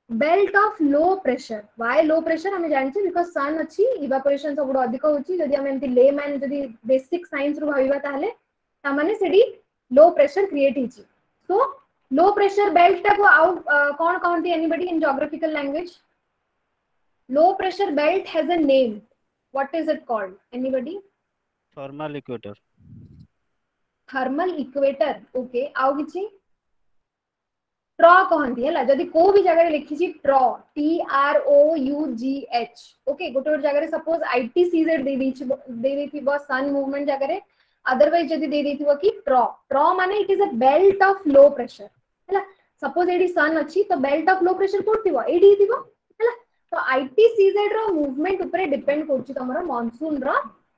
belt of low pressure why low pressure हमें जानछि बिकॉज़ सन अछि इवापोरेशन सब बड़ अधिक होछि जदी हम एंती लेमैन जदी बेसिक साइंस रो भाबिबा ताहले ता माने सेडी लो प्रेशर क्रिएट हिची सो लो प्रेशर बेल्ट टा को आउट कोन कहंती anybody in geographical language low pressure belt has a name what is it called anybody thermal equator okay आउ किछि ट्रॉ कहंती है जदि को भी जगह लिखी छी ट्रॉ TROUGH ओके गोटे जगह रे सपोज ITCZ दे देथिबो सन मूवमेंट जगह रे अदरवाइज जदि दे देथिबो कि ट्रॉ माने it is a belt of low pressure हैला सपोज एडी सन अछि तो बेल्ट ऑफ लो प्रेशर कोथिबो एडी थिबो हैला तो ITCZ रो मूवमेंट ऊपर डिपेंड करछि तमरो मानसून रो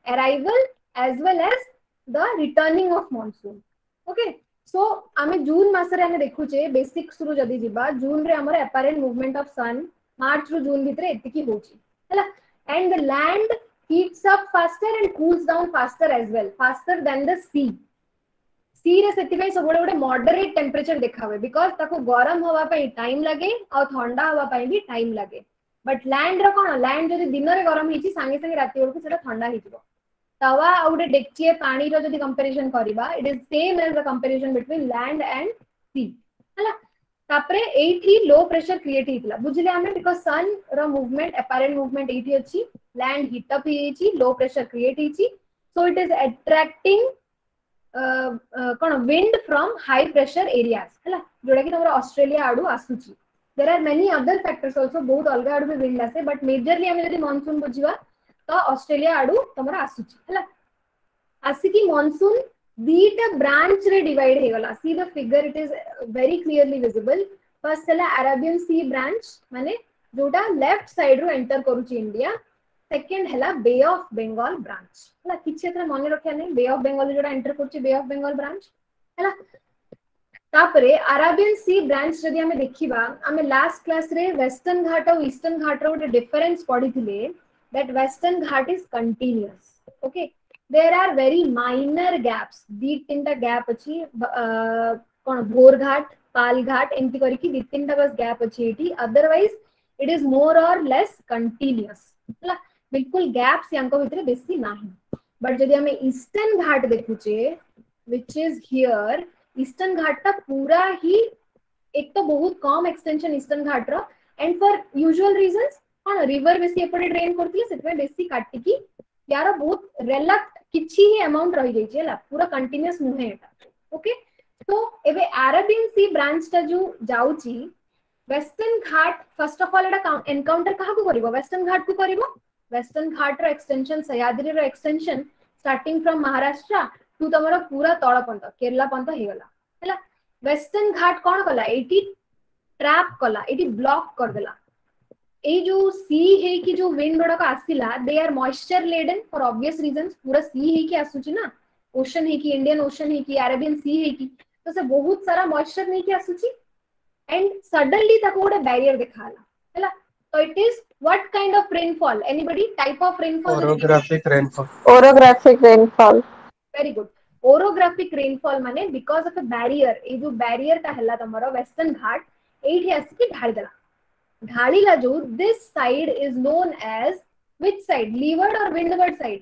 arrival as well as the returning of monsoon okay so आमे जून मास रे आमे देखुचे बेसिक शुरू जदी जिबा जून रे हमर अपरेंट मूवमेंट ऑफ सन मार्च रो जून भितरे एतिकी होची हैला and the land heats up faster and cools down faster as well faster than the sea रे सेतिबै सब बडे मॉडरेट टेंपरेचर देखावे बिकॉज़ ताको गरम होवा पई टाइम लागे और ठंडा होवा पई भी टाइम लागे बट लैंड रो कोन लैंड जदी दिन रे गरम हिची संगे संगे राती बेलकु सेटा ठंडा हिजबो तवा आउडे डेक्चिए पानी रो जदी कंपैरिजन करिबा it is same as the comparison between land and sea हला तापरे एठी लो प्रेशर क्रिएट हितला बुझले हमें बिकॉज़ सन रो मूवमेंट अपरेंट मूवमेंट एठी अछि लैंड हीट अप हिची लो प्रेशर क्रिएट हिची सो इट इज अट्रैक्टिंग कोन wind from high pressure areas हला जोडा कि तमरा ऑस्ट्रेलिया आडू आसुची there are many other factors also बहुत अलगा आडू विंड आसे बट मेजरली हमें यदि मानसून बुझिबा तो ऑस्ट्रेलिया आडू तमरा आसुची हला आसी कि मानसून दीटा ब्रांच रे डिवाइड हे गला see the figure it is very clearly visible first हला अरेबियन सी ब्रांच माने जोटा लेफ्ट साइड रो एंटर करूची इंडिया सेकंड हला बे ऑफ बंगाल ब्रांच हला किछ एतरा माने रखया नै बे ऑफ बंगाल जोटा एंटर करूची बे ऑफ बंगाल ब्रांच हला तापरे अरेबियन सी ब्रांच जदी हमें देखिबा हमें लास्ट क्लास रे वेस्टर्न घाट और ईस्टर्न घाट रो डिफरेंस पढिथिले that Western Ghat is continuous okay there are very minor gaps, दी तीनटा गैप अछि कोन भोर घाट पाल घाट एमती करके दी तीनटा बस गैप अछि एठी, अदरवाइज इट इज मोर और लेस कंटीन्यूअस हला बिल्कुल गैप्स यांको भितरे बेसी नाही। बट जदि हमें ईस्टर्न घाट देखुचे which is here, Eastern Ghat ता पूरा ही एक तो बहुत कम एक्सटेंशन ईस्टर्न घाट रो, एंड फॉर यूजुअल रीजंस कोन रिवर बेसी एपटे ड्रेन करथिले सेतमे बेसी काटिकी यार बहुत रेलक्ट किछि ही अमाउंट रही जाई छला, पूरा कंटीन्यूअस नुहे एटा। ओके, तो एबे अरेबियन सी ब्रांच ता जो जाउची Western Ghat first of all एटा एनकाउंटर कहा को करिवो, वेस्टर्न घाट को करिवो। वेस्टर्न घाट रो एक्सटेंशन सह्याद्री रो extension starting from Maharashtra to तमरो पूरा तळ पंत केरला पंत हे गला हला। वेस्टर्न घाट कोन कला एटी ट्रैप कला, एटी ब्लॉक कर देला। ए जो सी है कि जो विंड गुड़ाक आसिला they are moisture laden for obvious reasons, पूरा सी है कि आसुची ना, ओशन है कि इंडियन ओशन है कि अरेबियन सी है कि, तो से बहुत सारा मॉइस्चर नहीं कि आसुची एंड सडनली ताको गोटे बैरियर देखाला हला। तो it is what kind of rainfall, anybody type of rainfall? Orographic rainfall. Orographic rainfall. Very good. Orographic rainfall माने बिकॉज ऑफ अ बैरियर, ए जो बैरियर ता हला तमरो वेस्टर्न घाट एठी आसी ढाली देला। ढालीला जो this side is known as which side, leeward और windward side?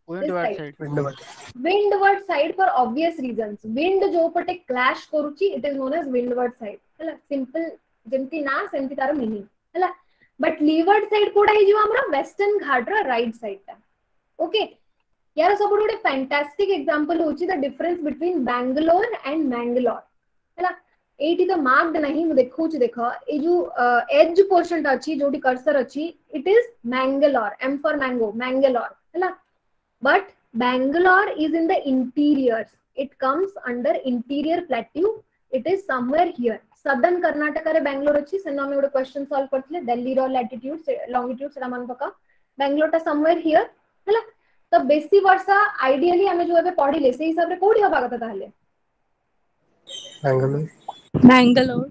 Windward side. Windward. Windward side for obvious reasons, wind जो पटे क्लैश करूची it is known as windward side हला। सिंपल जेमती ना सेमती तार मीनिंग हला। बट लीवर्ड साइड कोडा हे जो हमरा वेस्टर्न घाट रा राइट साइड ता। ओके, यार सब गोटे फैंटास्टिक एग्जांपल होची the difference between Bangalore and Mangalore हला। एटी तो मार्क्ड नहीं मु देखौची, देखो ए जो एज पोर्शन ता अछि जोटी कर्सर अछि it is Mangalore, M for mango, Mangalore हला। But Bangalore is in the interiors, it comes under interior plateau, it is somewhere here. Southern Karnataka रे बैंगलोर अछि, सेनो हम गोटे क्वेश्चन सॉल्व करथिले दिल्ली रो लैटिट्यूड लॉन्गिट्यूड सेटा मन पका, बैंगलोर ता समवेयर हियर हला। तो बेसी वर्षा आइडियली हमें जो एबे पढिले से हिसाब रे कोडी होबा कथा ताहले Bangalore. Bangalore.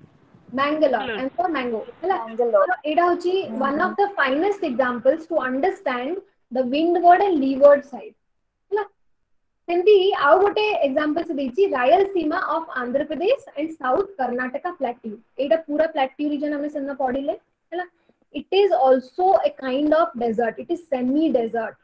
Bangalore, and for mango hela। तो एडा होची one of the finest examples to understand the windward and leeward side हला। सेंती आउ गोटे एग्जांपल से देची Rayalaseema of Andhra Pradesh and south Karnataka plateau, एडा पूरा प्लेट्यू रीजन हमें सेना पढिले हला। It is also a kind of desert, it is semi desert,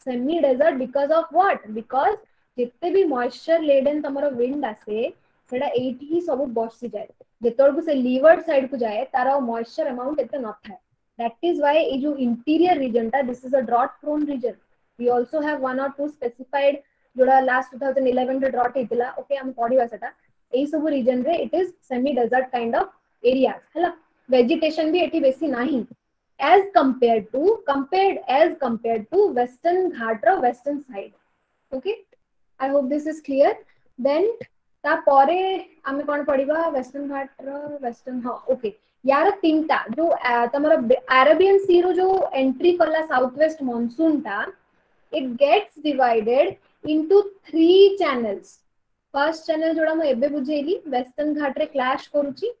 semi desert because of what, because जितने भी मॉइस्चर लेडन तमरो विंड आसे सेडा एठी ही सब बसी जाए, जेतोर से लीवर्ड साइड को जाए तारा मॉइस्चर अमाउंट एते न थाए। दैट इज व्हाई ए जो इंटीरियर रीजन ता this is a drought prone region. We also have one or two specified जोड़ा लास्ट 2011 रे ड्रॉट हेतिला। ओके, हम पढिबा सेटा एई सब रीजन रे it is semi desert kind of areas हला। वेजिटेशन भी एठी बेसी नाही as compared to western ghat or western side. Okay, I hope this is clear. Then ता परे आमे कोन पढिबा western ghat रो western हा। ओके, यार तीनटा जो तमरो अरेबियन सी रो जो एंट्री कला साउथ वेस्ट मानसून ता it gets divided into 3 channels. First channel जोड़ा म एबे बुझेली वेस्टर्न घाट रे क्लैश करूची।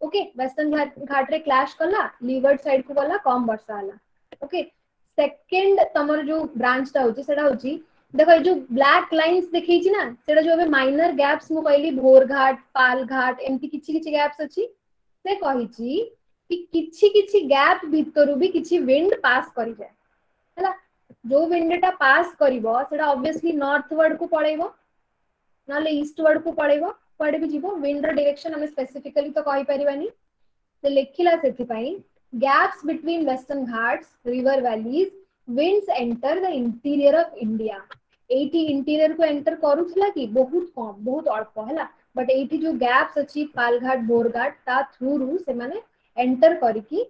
ओके, वेस्टर्न घाट रे क्लैश कला, लीवर्ड साइड को गला, कम वर्षा आला। ओके, सेकंड तमर जो ब्रांच ता होची सेडा होची देखो जो ब्लैक लाइंस देखै छी ना सेडा जो अबे माइनर गैप्स मु कहली भोर घाट पाल घाट एमती किछि किछि गैप्स अछि, से कहि छी कि किछि किछि गैप भितरु भी किछि विंड पास करि जाय हला। जो विंड ता पास करिवो सेडा ऑब्वियसली नॉर्थवर्ड को पळेइबो नाले ईस्टवर्ड को पळेइबो, पड़े भी जीवो। विंड डायरेक्शन हमें स्पेसिफिकली तो कहि परिबानी, तो लेखिला सेति पई gaps between western Ghats river valleys winds enter the interior of India. Eighty interior को एंटर करूथला कि बहुत कम, बहुत अल्प हला। बट एटी जो गैप्स अछि पालघाट बोरघाट ता थ्रू रु से माने एंटर करिकी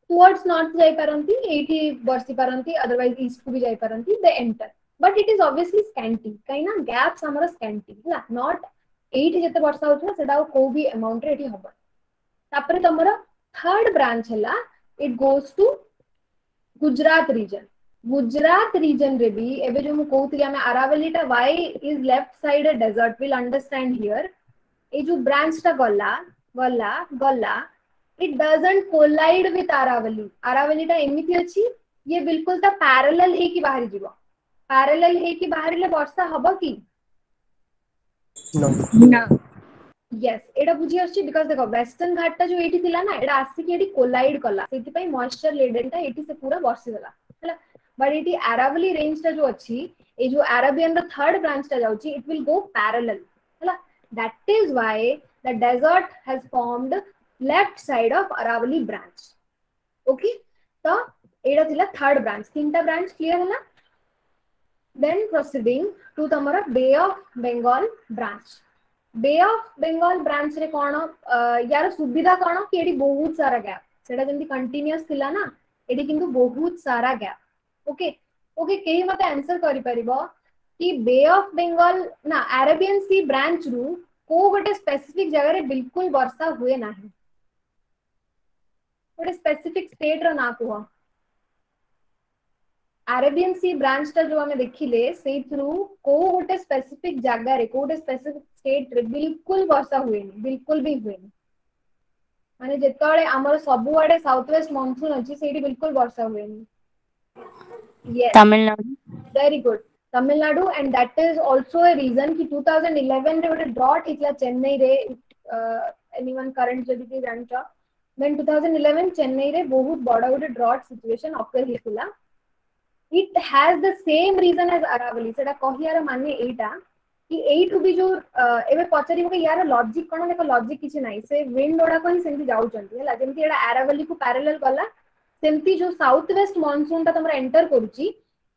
टुवर्ड्स नॉर्थ जाई पारंती, एटी बरसी पारंती, अदरवाइज ईस्ट को भी जाई पारंती, they enter. But it is obviously scanty, काइना गैप्स हमर स्कैंटी हला, नॉट एट जते वर्षा होतला सेडा को भी अमाउंट रे एटी हबो। तापरे तमरा थर्ड ब्रांच हला, it goes to Gujarat region. Gujarat region रे भी एबे जो मु कहउतली हमें अरावली ता why is left side a desert will understand here. ए जो ब्रांच ता गला it doesn't collide with Aravalli. Aravalli ता एमिति अछि ये बिल्कुल ता पैरेलल हे कि बाहर जीवो, पैरेलल हे कि बाहरिले वर्षा हबो कि ना यस एटा बुझी आछि बिकॉज़ देखो वेस्टर्न घाट टा जो एठी थिला ना एटा आसी कि एठी कोलाइड कला सेति पई मॉइस्चर लेडन टा एठी से पूरा बरसी देला हला बट एठी अरावली रेंज टा जो अछि ए जो अरेबियन रो थर्ड ब्रांच टा जाउछि इट विल गो पैरेलल हला that is why the desert has formed left side of Aravalli branch okay तो एटा थिला थर्ड ब्रांच तीनटा ब्रांच क्लियर हला देन प्रोसीडिंग टू तमरा bay of Bengal branch bay of Bengal branch रे कोन यार सुविधा कोन कि एडी बहुत सारा गैप सेटा जंती कंटीन्यूअस थिला ना एडी किंतु बहुत सारा गैप ओके ओके केही मते आंसर करि परिबो कि बे ऑफ बंगाल ना अरेबियन सी ब्रांच रु को गोटे स्पेसिफिक जगह रे बिल्कुल वर्षा हुए नाही गोटे स्पेसिफिक स्टेट रो ना को अरेबियन सी ब्रांच टा जो हमें देखिले से थ्रू को गोटे स्पेसिफिक जगह रे को गोटे स्पेसिफिक स्टेट रे बिल्कुल वर्षा हुएनी बिल्कुल भी हुएनी माने जेतळे हमर सबु आडे साउथ वेस्ट मानसून अछि सेठी बिल्कुल वर्षा हुएनी yes Tamil Nadu very good Tamil Nadu and that is also a region कि 2011 रे गोटे ड्रॉट हितला चेन्नई रे एनीवन करंट जदी के जानचा देन 2011 चेन्नई रे बहुत बड़ा गोटे ड्रॉट सिचुएशन ऑकर हितला it has the same reason as Aravali सेटा कहियार माने एटा कि एठु भी जो एबे पचरिबो कि यार लॉजिक कोन देखो लॉजिक किछि नाही से विंड ओडा कोही सेंती जाउ चंती हला जेंती एटा अरावली को पैरेलल गला सेंती जो साउथ वेस्ट मानसून ता तमरा एंटर करूची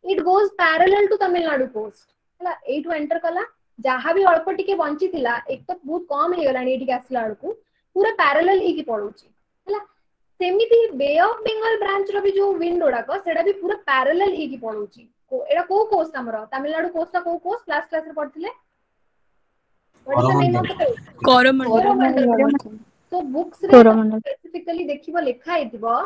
it goes parallel to Tamil Nadu coast हला एठु एंटर कला जहां भी अल्प टिके बंची थिला एक तो बहुत कम हे गलानी एठी आसला अडकू पूरा पैरेलल ही की पडुची हला सेमिति बे ऑफ बंगाल ब्रांच रो भी जो विंड ओडाक सेडा भी पूरा पैरेलल ही की पडुची को एडा को कोस्ट हमरो तमिलनाडु कोस्ट को कोस्ट क्लास रे पढथिले कोरोमंडल तो बुक्स रे स्पेसिफिकली देखिबो लेखा हेतिबो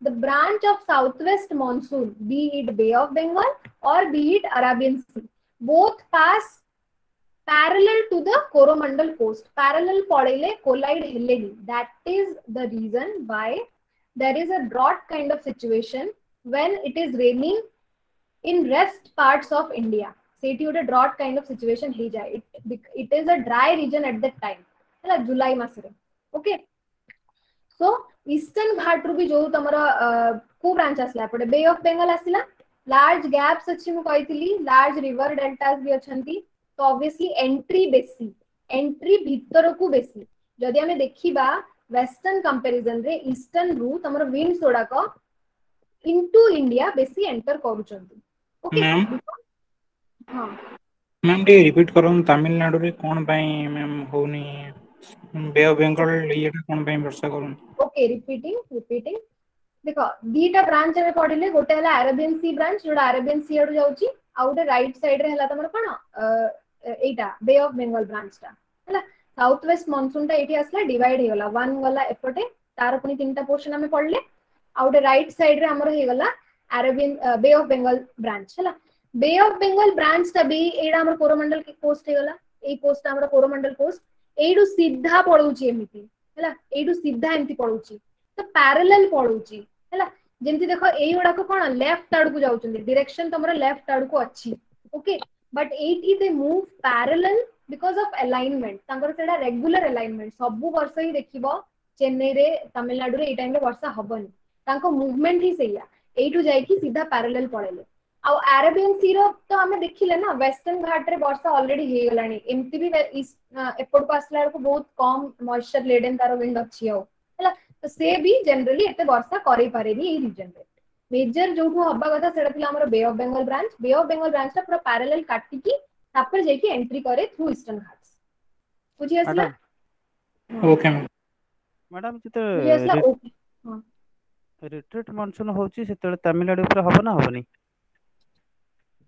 the branch of south west monsoon be it bay of Bengal और be it Arabian sea both pass parallel to the Coromandel coast parallel पड़ेले collide हेलेनी that is the reason why there is a drought kind of situation when it is raining in rest parts of India सेठी उटे drought kind of situation हे जाए it is a dry region at that time हला जुलाई मास रे okay so eastern घाट रु भी जो तमरा को ब्रांच आसला पड़े बे ऑफ बंगाल आसला लार्ज गैप्स अछि मु कहितली लार्ज रिवर डेल्टास भी अछंती तो ऑब्वियसली एंट्री बेसी एंट्री भीतर को बेसी जदि हमें देखिबा वेस्टर्न कंपैरिजन रे ईस्टर्न रु तमरो विंड सोडा को इनटू इंडिया बेसी एंटर करूचंती ओके मैम हां मैम डी रिपीट करूं तमिलनाडु रे कोन पई मैम होनी बे ऑफ बंगाल ये कोन पई वर्षा करूं ओके रिपीटिंग देखो दीटा ब्रांच में पढिले गोटे हला अरेबियन सी ब्रांच जोडा अरेबियन सी आडू जाउची आ गोटे राइट साइड रे हला तमरो कोन एटा बे ऑफ बंगाल ब्रांच टा हला साउथ वेस्ट मानसून टा एठी आसला डिवाइड हे गला वन गला एपटे तार पुनी तीनटा पोर्शन हमें पढले आ गोटे राइट साइड रे हमरो हे गला Arabian bay of Bengal branch हला बे ऑफ बंगाल ब्रांच टा भी एडा हमर कोरोमंडल के कोस्ट हे गला ए कोस्ट हमर कोरोमंडल कोस्ट एडू सीधा पडुची एमिति हला एडू सीधा एमिति पडुची तो पैरेलल पडुची हला जेंति देखो एई ओडा को कोन लेफ्ट आड़ को जाउचंदी डायरेक्शन तमरा लेफ्ट आड़ को अछि okay but eighty they move parallel because of alignment तांकर सेडा रेगुलर अलाइनमेंट सबु वर्ष ही देखिबो चेन्नई रे तमिलनाडु रे ए टाइम रे वर्षा हबनी तांको मूवमेंट ही सैया एटू जाई कि सीधा पैरेलल पड़ेले आ अरेबियन सी रो तो हमें देखिले ना वेस्टर्न घाट रे वर्षा ऑलरेडी हे गलानी एमती भी एपड़ को आसला को बहुत कम मॉइस्चर लेडन तारो विंड अछि हो हला तो से भी जनरली एते वर्षा करै पारेनी ए रीजन रे मेजर जोठू हब्बा कथा सेडा थिला हमर बे ऑफ बंगाल ब्रांच ता पूरा पैरेलल काटी की तापर जाई की एंट्री करे थ्रू ईस्टर्न घाट्स बुझी आसला ओके मैडम बुझी आसला ओके हां रिट्रीट मानसून होची सेतले तमिलनाडु ऊपर हबो ना हबनी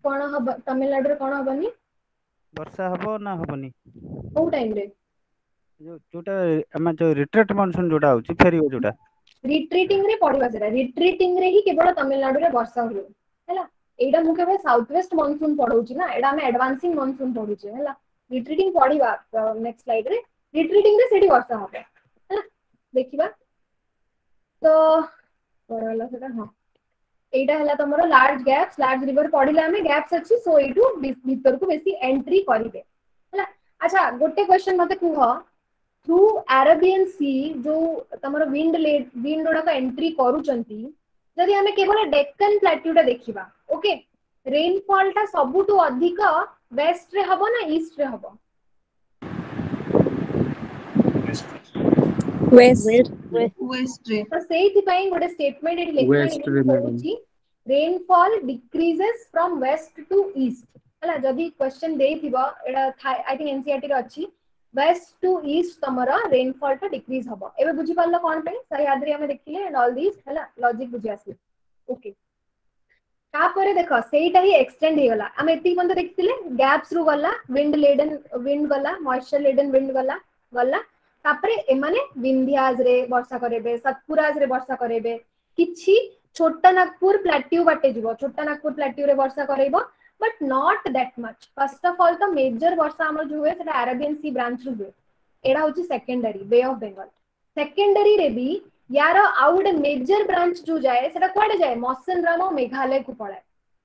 कोन हब तमिलनाडु रे कोन हबनी वर्षा हबो ना हबनी को टाइम रे जोटा हम जो रिट्रीट मानसून जोटा होची फेरियो जोटा रिट्रीटिंग रे पड़िबा सेटा रिट्रीटिंग रे ही केवल तमिलनाडु रे वर्षा हुए हैला एडा मु केवल साउथ वेस्ट मानसून पढौची ना एडा हम एडवांसिंग मानसून पढौची हैला रिट्रीटिंग पढिबा नेक्स्ट स्लाइड रे रिट्रीटिंग रे सेठी वर्षा हबे हैला देखिबा तो पढला सेटा हां एटा हला तमरो लार्ज गैप्स, लार्ज रिवर पढिला हमें गैप्स अछि, सो एटू भीतर को बेसी एंट्री करिवे हला। अच्छा गोटे क्वेश्चन मते कुह, थ्रू अरेबियन सी जो तमरो विंड ओडा एंट्री करूचंती, जदि हमें केवल डेक्कन प्लेट्यूटा देखिबा, ओके, रेनफॉल टा सबुटु अधिक वेस्ट रे हबो ना ईस्ट रे हबो? वेस्ट तो सेही पई गोटे स्टेटमेंट एटी लिखा होची, rainfall decreases from west to east हला। जदि क्वेश्चन देथिबो एडा आई थिंक एनसीईआरटी रे अछि, वेस्ट टू ईस्ट तमरा रेनफॉल टा डिक्रीज हबो। एबे बुझी पारलो कोन पे सह्याद्री हमें देखिले एंड ऑल दिस हला, लॉजिक बुझी आसी, ओके। तापरे देखो सेटा ही एक्सटेंड हे गला, हम एति बंद देखतिले गैप्स रु गला, विंड गला, मॉइस्चर लेडन विंड गला तापरे एमाने विंध्याज रे वर्षा करेबे, सतपुराज रे वर्षा करेबे, किछि छोटा नागपुर प्लेट्यू बाटे जीवो, छोटा नागपुर प्लेट्यू रे वर्षा करेबो, but not that much. First of all तो मेजर वर्षा हमर जो हुए सेटा अरेबियन सी ब्रांच रु हुए, एडा होची secondary bay of Bengal. Secondary रे भी यार आउ गोटे मेजर ब्रांच जो जाए सेटा कुआडे जाए, मौसनराम और मेघालय को पड़ाए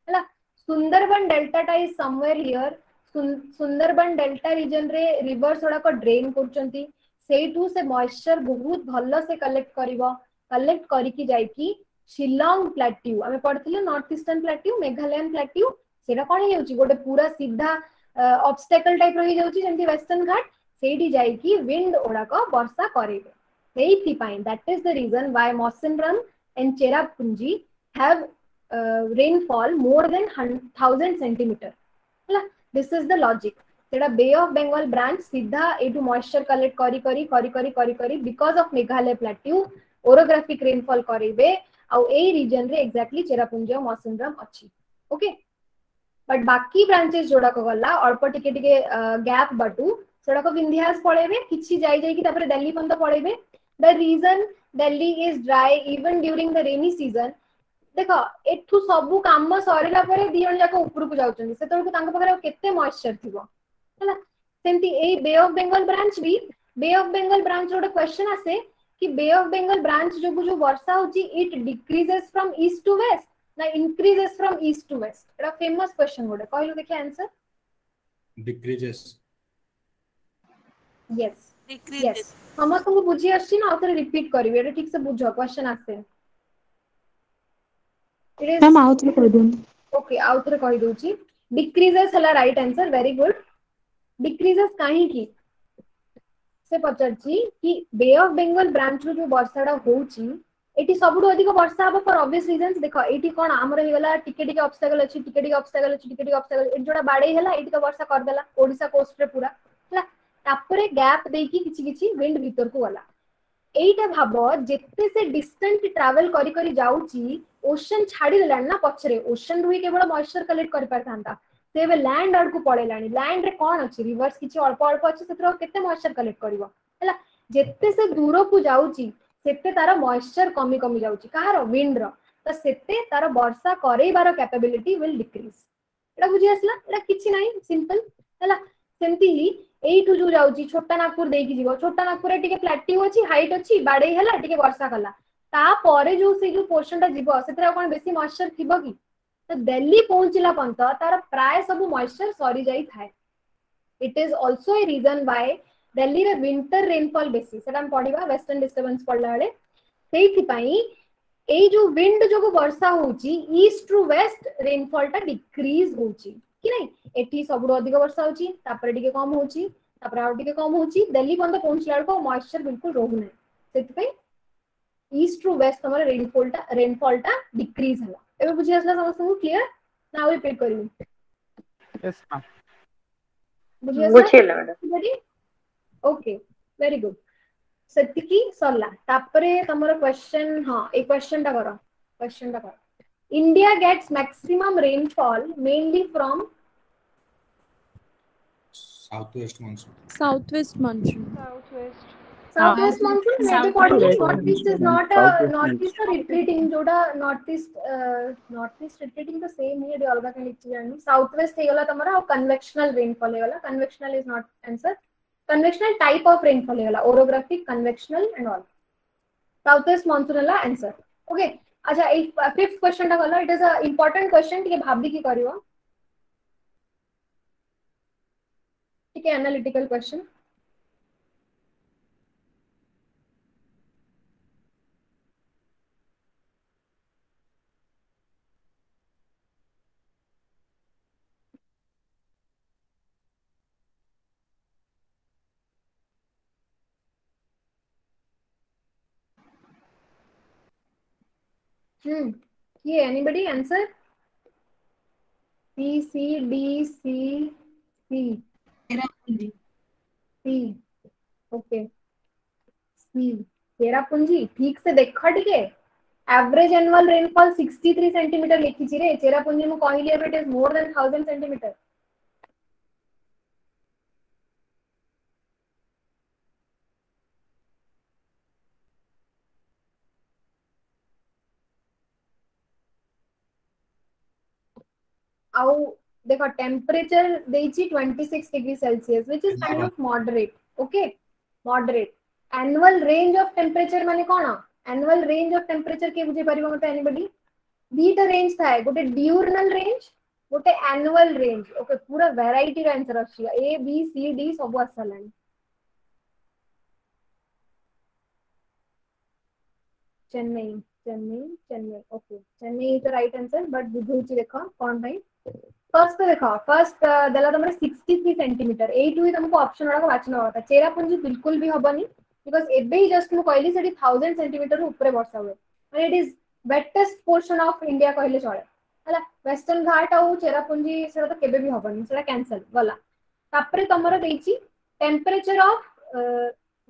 हला। सुंदरबन डेल्टा टा is somewhere here, Sundarban delta region रे रिवर्स ओडा को ड्रेन करचंती, सेठू से मॉइस्चर बहुत भलो से कलेक्ट करिवो, कलेक्ट करिकी जाईकी शिलोंग प्लेट्यू आमे पढ़थिले, north eastern plateau, Meghalayan plateau, सेटा कोन हे होची गोटे पूरा सीधा ऑब्स्टेकल टाइप रही जाउची जेंति वेस्टर्न घाट, सेठी जाईकी विंड ओडा को वर्षा करेबे। सेही पाई that is the reason why Mawsynram and Cherrapunji have rainfall more than 1000 centimeter हला। दिस इज द लॉजिक, सेटा बे ऑफ बंगाल ब्रांच सीधा एटू मॉइस्चर कलेक्ट करी because of Meghalaya plateau orographic rainfall करेबे, आ ए रीजन रे एग्जैक्टली चेरापुंजी और मौसिनराम अछि, ओके। बट बाकी ब्रांचेस जोड़ा को गला अल्प टिके टिके गैप बाटू सेटा को विंध्यास पळेबे, किछि जाई जाई कि तापर दिल्ली पंत पळेबे। The reason Delhi is dry even during the rainy season, देखो एठू सबु काम सरिला परे दी जण जाक ऊपर को जाउछन, सेतोर तांको पकरे केते मॉइस्चर थिबो हला। सेंती ए बे ऑफ बंगाल ब्रांच भी, बे ऑफ बंगाल ब्रांच रोड क्वेश्चन आसे कि बे ऑफ बंगाल ब्रांच जो वर्षा होची it decreases from east to west ना increases from east to west, एटा फेमस क्वेश्चन गोटे कहलो देखि आंसर। डिक्रीजेस, यस यस, हम को बुझी आछि ना, आउथरे रिपीट करिवे, एटा ठीक से बुझो क्वेश्चन आसे मैम आउथरे कहि दोन, ओके आउथरे कहि दोची। डिक्रीजेस हला right answer, very good. Decreases काहे की से पचरची कि बे ऑफ बंगाल ब्रांच रो जो वर्षाडा होची एटी सबुठु अधिक वर्षा हबो फॉर ऑब्वियस रीजंस। देखो एटी कोन हमर हे गला टिके टिके ऑब्स्टेकल अछि, टिके टिके ऑब्स्टेकल अछि, टिके टिके ऑब्स्टेकल, एटी जोडा बाडे हला एटी तो वर्षा कर देला ओडिसा कोस्ट रे पूरा हला। तापरे गैप देकी किछि किछि विंड भीतर को गला, एटा भाबो जेते से डिस्टेंट ट्रैवल करी करी जाउची ओशन छाडी देलान ना पछरे, ओशन रुई केवल मॉइस्चर कलेक्ट करि परथांता, से बे लैंड आड़ को पळेलानी। लैंड रे कोन अछि, रिवर्स किछि अल्प अल्प अछि, सेतरो केते मॉइस्चर कलेक्ट करिवो हला। जेते से दूर को जाउची सेते तार मॉइस्चर कमी कमी जाउची, कहार विंड रो, तो सेते तार वर्षा करैबार कैपेबिलिटी विल डिक्रीज। एटा बुझी आसला, एटा किछि नाही, सिंपल हला। सेमती ही एइठु जो जाउची छोटा नागपुर देकी जीवो, छोटा नागपुर टिके प्लेट्यू अछि, हाइट अछि, बाडे हला टिके वर्षा कला, ता परे जो से जो पोर्शन ता जीवो सेतरा कोन बेसी मॉइस्चर थिबो की, तो दिल्ली पहुंचला पंत तार प्राय सब मॉइस्चर सरी जाई थाए। It is also a region why Delhi रे विंटर रेनफॉल बेसी, सेटा हम पढिबा वेस्टर्न डिस्टर्बेंस पढला बेले। सेही पई ए जो विंड जो वर्षा होची ईस्ट टू वेस्ट रेनफॉल ता डिक्रीज होची कि नहीं, एठी सबुठु अधिक वर्षा होची तापर टिके कम होची, तापर आउ टिके कम होची, दिल्ली पंत पहुंचला बेलको मॉइस्चर बिल्कुल रहू नै, सेति पई ईस्ट टू वेस्ट हमर रेनफॉल टा डिक्रीज हला। एबे बुझी आसला समस्त को क्लियर, नाउ रिपीट करियो। यस मैम, बुझी आसला मैडम, ओके वेरी गुड। सेतिकी सरला तापरे तमरो क्वेश्चन, हां एक क्वेश्चन टा करो, क्वेश्चन टा करो। India gets maximum rainfall mainly from southwest monsoon, southwest monsoon, southwest monsoon may be पढ़ी, north east is not north east retreating, जोडा नॉर्थ ईस्ट रिट्रीटिंग तो सेम ही अलगा के लिखि जानी। साउथवेस्ट हे गला तमरा और कन्वेक्शनल रेनफॉल हे गला, convectional is not answer, convectional type of rainfall हे गला, orographic, convectional and all. Southwest monsoon हला आंसर, ओके। अच्छा ए फिफ्थ क्वेश्चन टा गलो it is a important question टिके भाबी की करियो टिके एनालिटिकल क्वेश्चन ये anybody answer C C D C C C okay C Cherrapunji ठीक से देखो टिके एवरेज एनुअल रेनफॉल 63 सेंटीमीटर लिखी छी रे चेरापुंजी मु कहली it is more than 1000 centimetre आउ देखो टेम्परेचर देची 26 degree Celsius which is kind of moderate okay moderate annual range of temperature माने कोन एनुअल रेंज ऑफ टेम्परेचर के बुझे परिबो मते एनीबॉडी दीटा रेंज थाए गोटे डियूरनल रेंज गोटे एनुअल रेंज ओके पूरा वैरायटी रा आंसर अछि ए बी सी डी सब आसलानी Chennai Chennai Chennai okay Chennai is the right answer but बुझुची देखो कोन भाई फर्स्ट देखो फर्स्ट देला तमरे 63 सेंटीमीटर एटु ही तुमको ऑप्शन वाला बाचना होता चेरापुंजी बिल्कुल भी हबनी बिकॉज़ एबे ही जस्ट मु कहली सेठी 1000 सेंटीमीटर ऊपर वर्षा हुए और it is wettest portion of India कहले चले हला वेस्टर्न घाट और चेरापुंजी सेटा तो केबे भी हबनी सेटा कैंसिल गला तापरे तमरो देची temperature of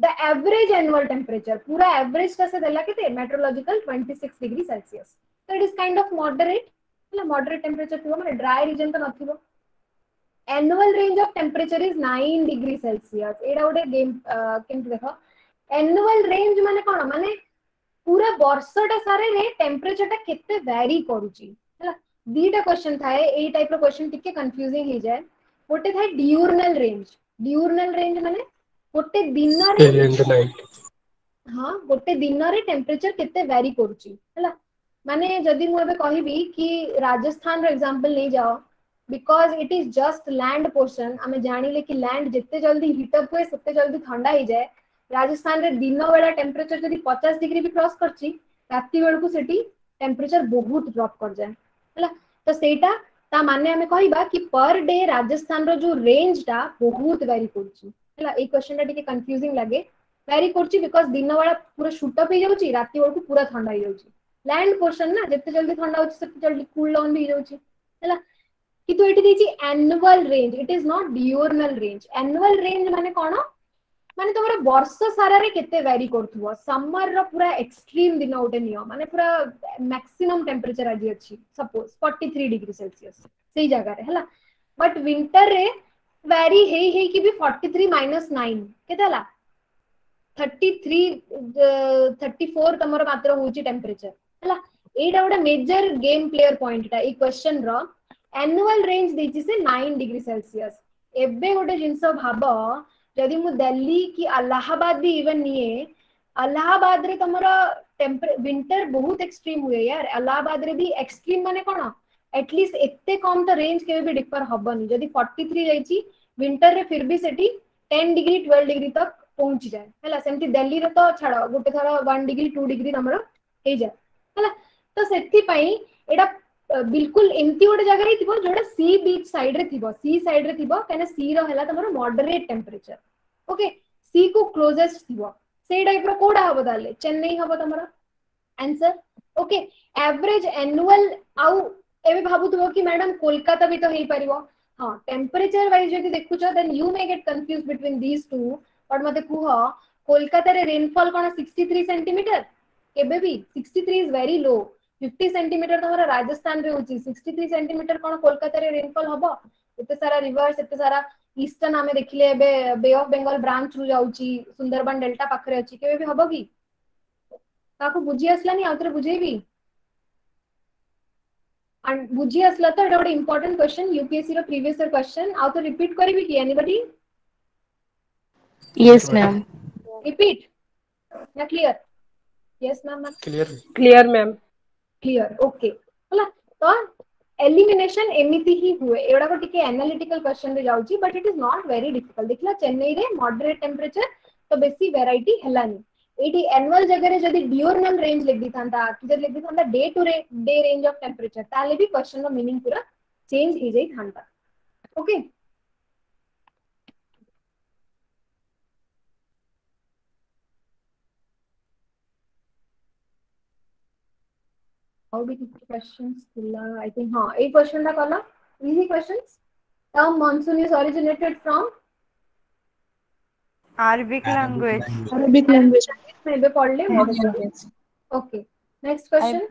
the average annual temperature पूरा average का से देला केते meteorological 26 degree celsius so it is kind of moderate मतलब moderate temperature थिबो माने dry region तो नथिबो annual range of temperature is 9 degree celsius एडा ओडे गेम केम देखो annual range माने कोन माने पूरा वर्षटा सारे रे टेम्परेचर टा केते वेरी करूची हला दीटा क्वेश्चन थाए ए टाइप रो क्वेश्चन टिके कंफ्यूजिंग हे जाय गोटे थाए diurnal range माने गोटे दिन रे हां गोटे दिन रे टेम्परेचर केते वेरी करूची हला माने जदी मु एबे कहिबी कि राजस्थान रो एग्जांपल ले जाओ because it is just land portion हमें जानिले कि लैंड जिते जल्दी हीट अप हुए सेते जल्दी ठंडा हो जाए राजस्थान रे दिन बेला टेम्परेचर जदी 50 डिग्री भी क्रॉस करची राति बेल को सेठी टेम्परेचर बहुत ड्रॉप कर जाए हला तो सेटा ता माने हमें कहिबा कि पर डे राजस्थान रो जो रेंज टा बहुत वेरी करची हला ए क्वेश्चन टा टिके कंफ्यूजिंग लागे वेरी करची बिकॉज़ दिन वाला पूरा शूट अप हो जाउची राति बेल को पूरा ठंडा हो जाउची लैंड पोर्शन ना जिते जल्दी ठंडा होची सेते जल्दी कूल डाउन भी हो जाउची हला किंतु एटी देची annual range it is not diurnal range annual range माने कोन माने तमरा वर्ष सारा रे केते वेरी करथुवा समर रो पूरा एक्सट्रीम दिन ओटे नियो माने पूरा मैक्सिमम टेम्परेचर आजी अछि सपोज 43 डिग्री सेल्सियस सेही जगह रे हला बट विंटर रे वेरी हे कि भी 43 - 9 केतला 33 34 तमरो मात्र होची टेम्परेचर हला एटा ओडा मेजर गेम प्लेयर पॉइंट टा ई क्वेश्चन रो एनुअल रेंज देची से 9 डिग्री सेल्सियस एबे गोटे जिंस भाबो जदि मु दिल्ली की इलाहाबाद भी इवन निए इलाहाबाद रे तमरो विंटर बहुत एक्सट्रीम हुए यार इलाहाबाद रे भी एक्सट्रीम माने कोन एटलीस्ट एते कम तो रेंज के भी डिफर हबनी जदि 43 जाईची विंटर रे फिर भी सेठी 10 डिग्री 12 डिग्री तक पहुंच जाए हला सेमती दिल्ली रे तो छाड़ो गोटे थरा 1 डिग्री 2 डिग्री तमरो हे जाए हला तो सेठी पई एडा बिल्कुल एमती गोटे जगह रे थिबो जोडा सी बीच साइड रे थिबो सी साइड रे थिबो कने सी रो हला तमरो मॉडरेट टेम्परेचर ओके सी को क्लोजेस्ट थिबो से टाइप रो कोडा हबो दाले चेन्नई हबो तमरो आंसर ओके एवरेज एनुअल आउ एबे भाबुथबो कि मैडम कोलकाता भी तो हेई परिबो हां टेम्परेचर वाइज जदि देखुचो then you may get confuse between these two but मते कुह कोलकाता रे रेनफॉल कोन 63 सेंटीमीटर केबे भी 63 इज वेरी लो 50 सेंटीमीटर तमरा राजस्थान रे होची 63 सेंटीमीटर कोन कोलकाता रे रेनफॉल हबो एते सारा रिवर्स एते सारा ईस्टर्न हमें देखिले एबे बे ऑफ बंगाल ब्रांच रु जाउची सुंदरबन डेल्टा पाखरे अछि केबे भी हबो की ताको बुझी असलानी आउतरे बुझेबी and बुझी असला तो एटा गोटे इंपोर्टेंट क्वेश्चन यूपीएससी रो प्रीवियस ईयर क्वेश्चन आउ तो रिपीट करबी की एनीबॉडी Yes, ma'am. रिपीट या clear yes ma'am Clear. Clear, ma'am. Clear okay हला तो एलिमिनेशन एमिति ही हुए एडा को टिके एनालिटिकल क्वेश्चन रे जाउची but it is not very difficult देखला चेन्नई रे मॉडरेट टेंपरेचर तो बेसी वैरायटी हलानी एटी एनुअल जगह रे जदी डियोर्नल रेंज लिख दिथांता कि जदी लिख दिथांता day to day range of temperature ताले भी क्वेश्चन रो मीनिंग पूरा चेंज ही जाई थांता okay how did questions I think a question da kala easy questions term monsoon is originated from Arabic language maybe पढ़ले okay next question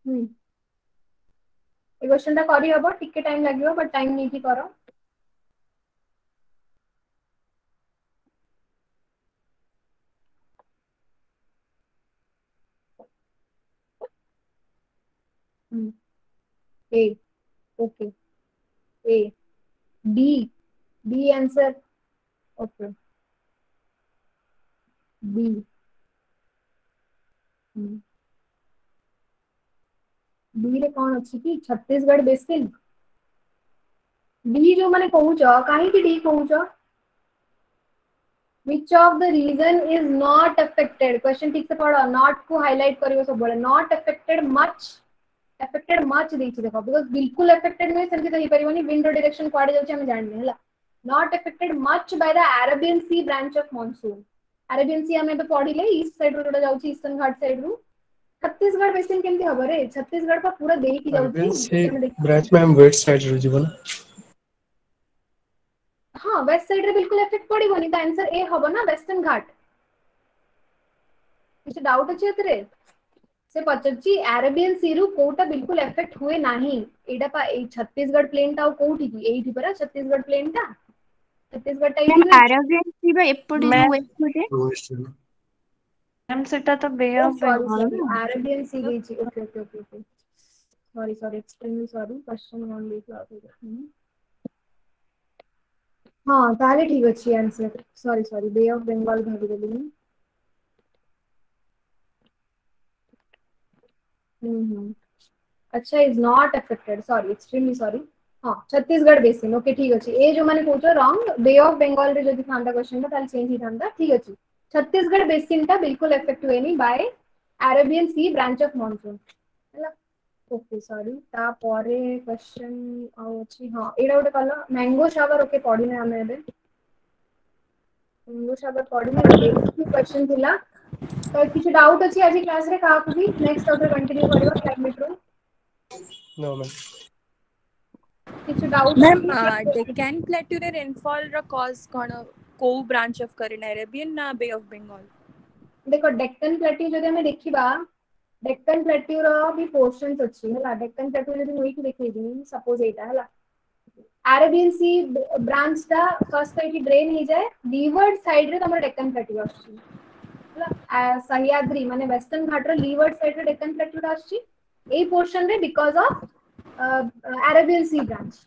ए question टा करी हबो टिके टाइम लागियो बट टाइम नहीं की करो A okay A B answer okay B B रे कौन अछि कि छत्तीसगढ़ बेसिन डी जो माने कहूछ काहे कि डी कहूछ which of the reason is not affected question ठीक से पढ़ो नॉट को हाईलाइट करियो सब बोले नॉट affected much देछि देखो बिकॉज़ बिल्कुल affected नै सेमति कहि परिबनी विंड डायरेक्शन कोआडे जाउछि हम जाननी हला not affected much by the Arabian Sea branch of monsoon Arabian Sea हमें पढ़िले ईस्ट साइड रो जाउछि ईस्टर्न घाट साइड रो छत्तीसगढ़ बेसिन केमती हबो रे छत्तीसगढ़ का पूरा देही की जाउछि ब्रांच में हम वेस्ट साइड रो जीवन हां वेस्ट साइड रे बिल्कुल इफेक्ट पड़िबोनी त आंसर ए हबो ना वेस्टर्न घाट किछ डाउट अछि एतरे से पचछि अरेबियन सी रु कोटा बिल्कुल इफेक्ट हुए नाही एडा पा ए छत्तीसगढ़ प्लेन ता कोठी की एठी परा छत्तीसगढ़ प्लेन ता Chhattisgarh type ma'am Arabian sea बा एपटे वेस्ट होते मैम सेटा तो bay of Bengal Arabian sea गई छी okay sorry extremely sorry question only हां ताले ठीक अछि answer sorry bay of Bengal भाबी देली अच्छा is not affected sorry extremely sorry हां छत्तीसगढ़ बेसिन ओके ठीक अछि ए जो माने पूछो रॉन्ग बे ऑफ बंगाल रे जदी थांदा क्वेश्चन ता ताले चेंज ही थांदा ठीक अछि छत्तीसगढ़ बेसिन ता बिल्कुल इफेक्ट हुए नहीं by Arabian sea branch of monsoon हला ओके सॉरी ता परे क्वेश्चन आउ अछि हां एडा उडे कलो मैंगो शावर ओके पढी ना हमें एबे मैंगो शावर पढी ना क्वेश्चन थिला तो किछ डाउट अछि आज क्लास रे का भी नेक्स्ट ऑर्डर कंटिन्यू करबा क्लाइमेट रो नो मैम किछ डाउट मैम डेक्कन प्लेट्यू रे रेनफॉल रो कॉज कोन को ब्रांच ऑफ करेन अरेबियन ना बे ऑफ बंगाल देखो डेक्कन प्लेट्यू जदि हमें देखिबा डेक्कन प्लेट्यू रो भी पोर्शंस अछि हला डेक्कन प्लेट्यू जदि होई कि देखिबी सपोज एटा हला अरेबियन सी ब्रांच ता फर्स्ट एटी ड्रेन ही जाए लीवर्ड साइड रे हमर डेक्कन प्लेट्यू अछि हला सह्याद्री माने वेस्टर्न घाट रो लीवर्ड साइड रे डेक्कन प्लेट्यू अछि ए पोर्शन रे because of Arabian sea branch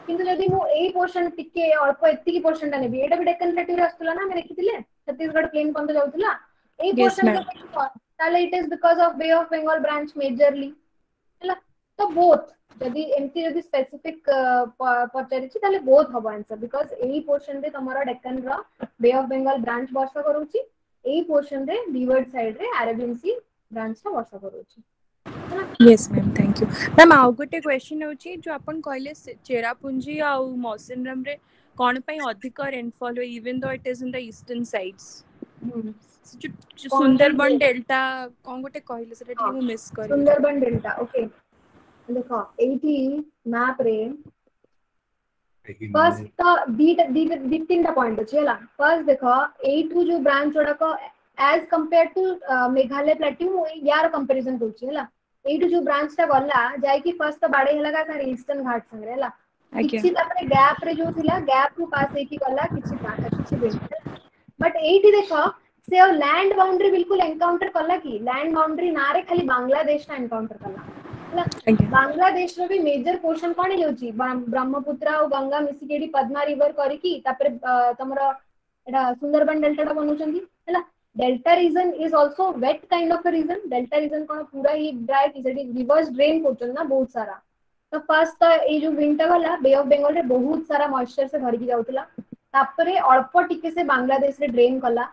किंतु जदि मु ए पोर्शन टिके अल्प एत्ति की पोर्शन ता नेबी एटा भी डेक्कन प्लेट्यू रे आस्तला ना हम देखिथिले छत्तीसगढ़ प्लेन पंत जाउतला ए पोर्शन ताले it is because of bay of Bengal branch majorly हला तो बोथ जदि एमती जदि स्पेसिफिक पचारि छी ताले बोथ हबो आंसर बिकॉज़ एई पोर्शन रे तमरा डेक्कन रो बे ऑफ बंगाल ब्रांच वर्षा करूची एई पोर्शन रे लीवर्ड साइड रे अरेबियन सी ब्रांच रा वर्षा करूची yes ma'am thank you ma'am आउ गोटे क्वेश्चन होची जो अपन कहले चेरापुंजी आ मौसिनराम रे कोन पई अधिक रेनफॉल हो even though it is in the eastern sides Sundarban delta कोन गोटे कहले सेटा ठी मु मिस करी सुंदरबन डेल्टा ओके देखो एटी मैप रे फर्स्ट दी तीनटा पॉइंट अछि हला फर्स्ट देखो एटू जो ब्रांच ओडा को as compared to Meghalaya plateau यार कंपैरिजन करछि हला एटू जो ब्रांच ता गल्ला जाय कि फर्स्ट तो बाडे हला का ईस्टर्न घाट संगे हला किछि तापरे गैप रे जो थिला गैप को पास एकी गल्ला किछि बाटा किछि बेट बट एटी देखो से लैंड बाउंड्री बिल्कुल एनकाउंटर कला कि लैंड बाउंड्री ना रे खाली बांग्लादेश ना एनकाउंटर कला बांग्लादेश रो भी मेजर पोर्शन कोन हेउची ब्रह्मपुत्र और गंगा मिसी केडी पद्मा रिवर करिकी तापर तमरो एडा सुंदरबन डेल्टा बनउचंदी हला delta region is also wet kind of a region delta region कोन पूरा ही ड्राई कि सेडी रिवर्स ड्रेन होचन ना बहुत सारा तो फर्स्ट तो ए जो विंटर वाला बे ऑफ बंगाल रे बहुत सारा मॉइस्चर से भरकी जाउतला तापरे अल्प टिके से बांग्लादेश रे ड्रेन कला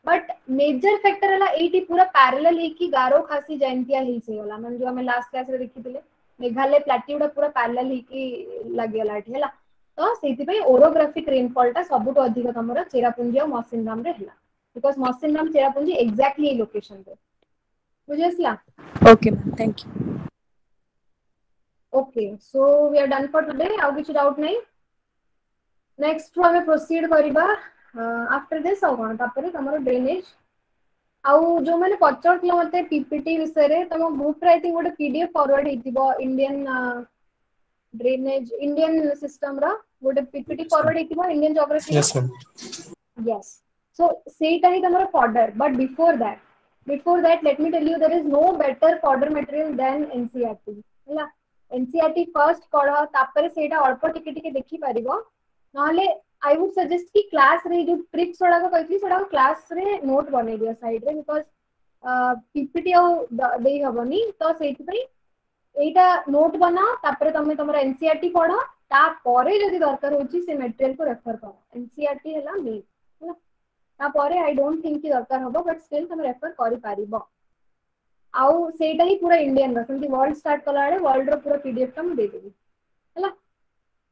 बट मेजर फैक्टर हला एटी पूरा पैरेलल है कि गारो खासी जयंतिया हिल से होला मन जो हमें लास्ट क्लास रे देखिथिले मेघालय प्लेट्यूडा पूरा पैरेलल है कि लागेला एठी हला तो सेति पे ओरोग्राफिक रेनफॉल टा सबुट अधिक तमरा चेरापुंजी और मौसिनराम रे हला बिकॉज़ मौसिनराम चेरापुंजी एग्जैक्टली ए लोकेशन पे बुझेसला okay ma'am thank you okay so we are done for today आउ किछ डाउट नहीं नेक्स्ट हमें प्रोसीड करिबा आफ्टर दिस आउ कोन तापर तमरो ड्रेनेज आउ जो मैंने पचरतला मते पीपीटी विषय रे तम ग्रुप रे आई थिंक गोटे पीडीएफ फॉरवर्ड हेतिबो इंडियन ड्रेनेज इंडियन सिस्टम रा गोटे पीपीटी फॉरवर्ड हेतिबो Indian geography yes ma'am yes so सेटा ही तमरो fodder but before that let me tell you there is no better fodder material than NCERT हला NCERT first पढ़ तापर सेटा अल्प टिके टिके देखि परिबो नहले आई वुड सजेस्ट कि क्लास रे जो ट्रिक्स वाला को कहथि सेटा क्लास रे नोट बनै दियो साइड रे बिकॉज़ पीपीटी आ देई हबनी तो सेति पई एटा नोट बना तापर तमे तमरा एनसीईआरटी पढ़ ता परे जदी दरकार होची से मटेरियल को रेफर कर एनसीईआरटी हला मेन हला ता परे आई डोंट थिंक कि दरकार हबो बट स्टिल तमे रेफर करि पारिबो आउ सेटा ही पूरा इंडियन रसंती वर्ल्ड स्टार्ट कला रे वर्ल्ड रो पूरा पीडीएफ ता म दे देबी हला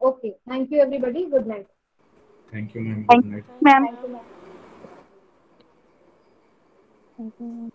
okay thank you everybody good night thank you ma'am good night ma'am thank you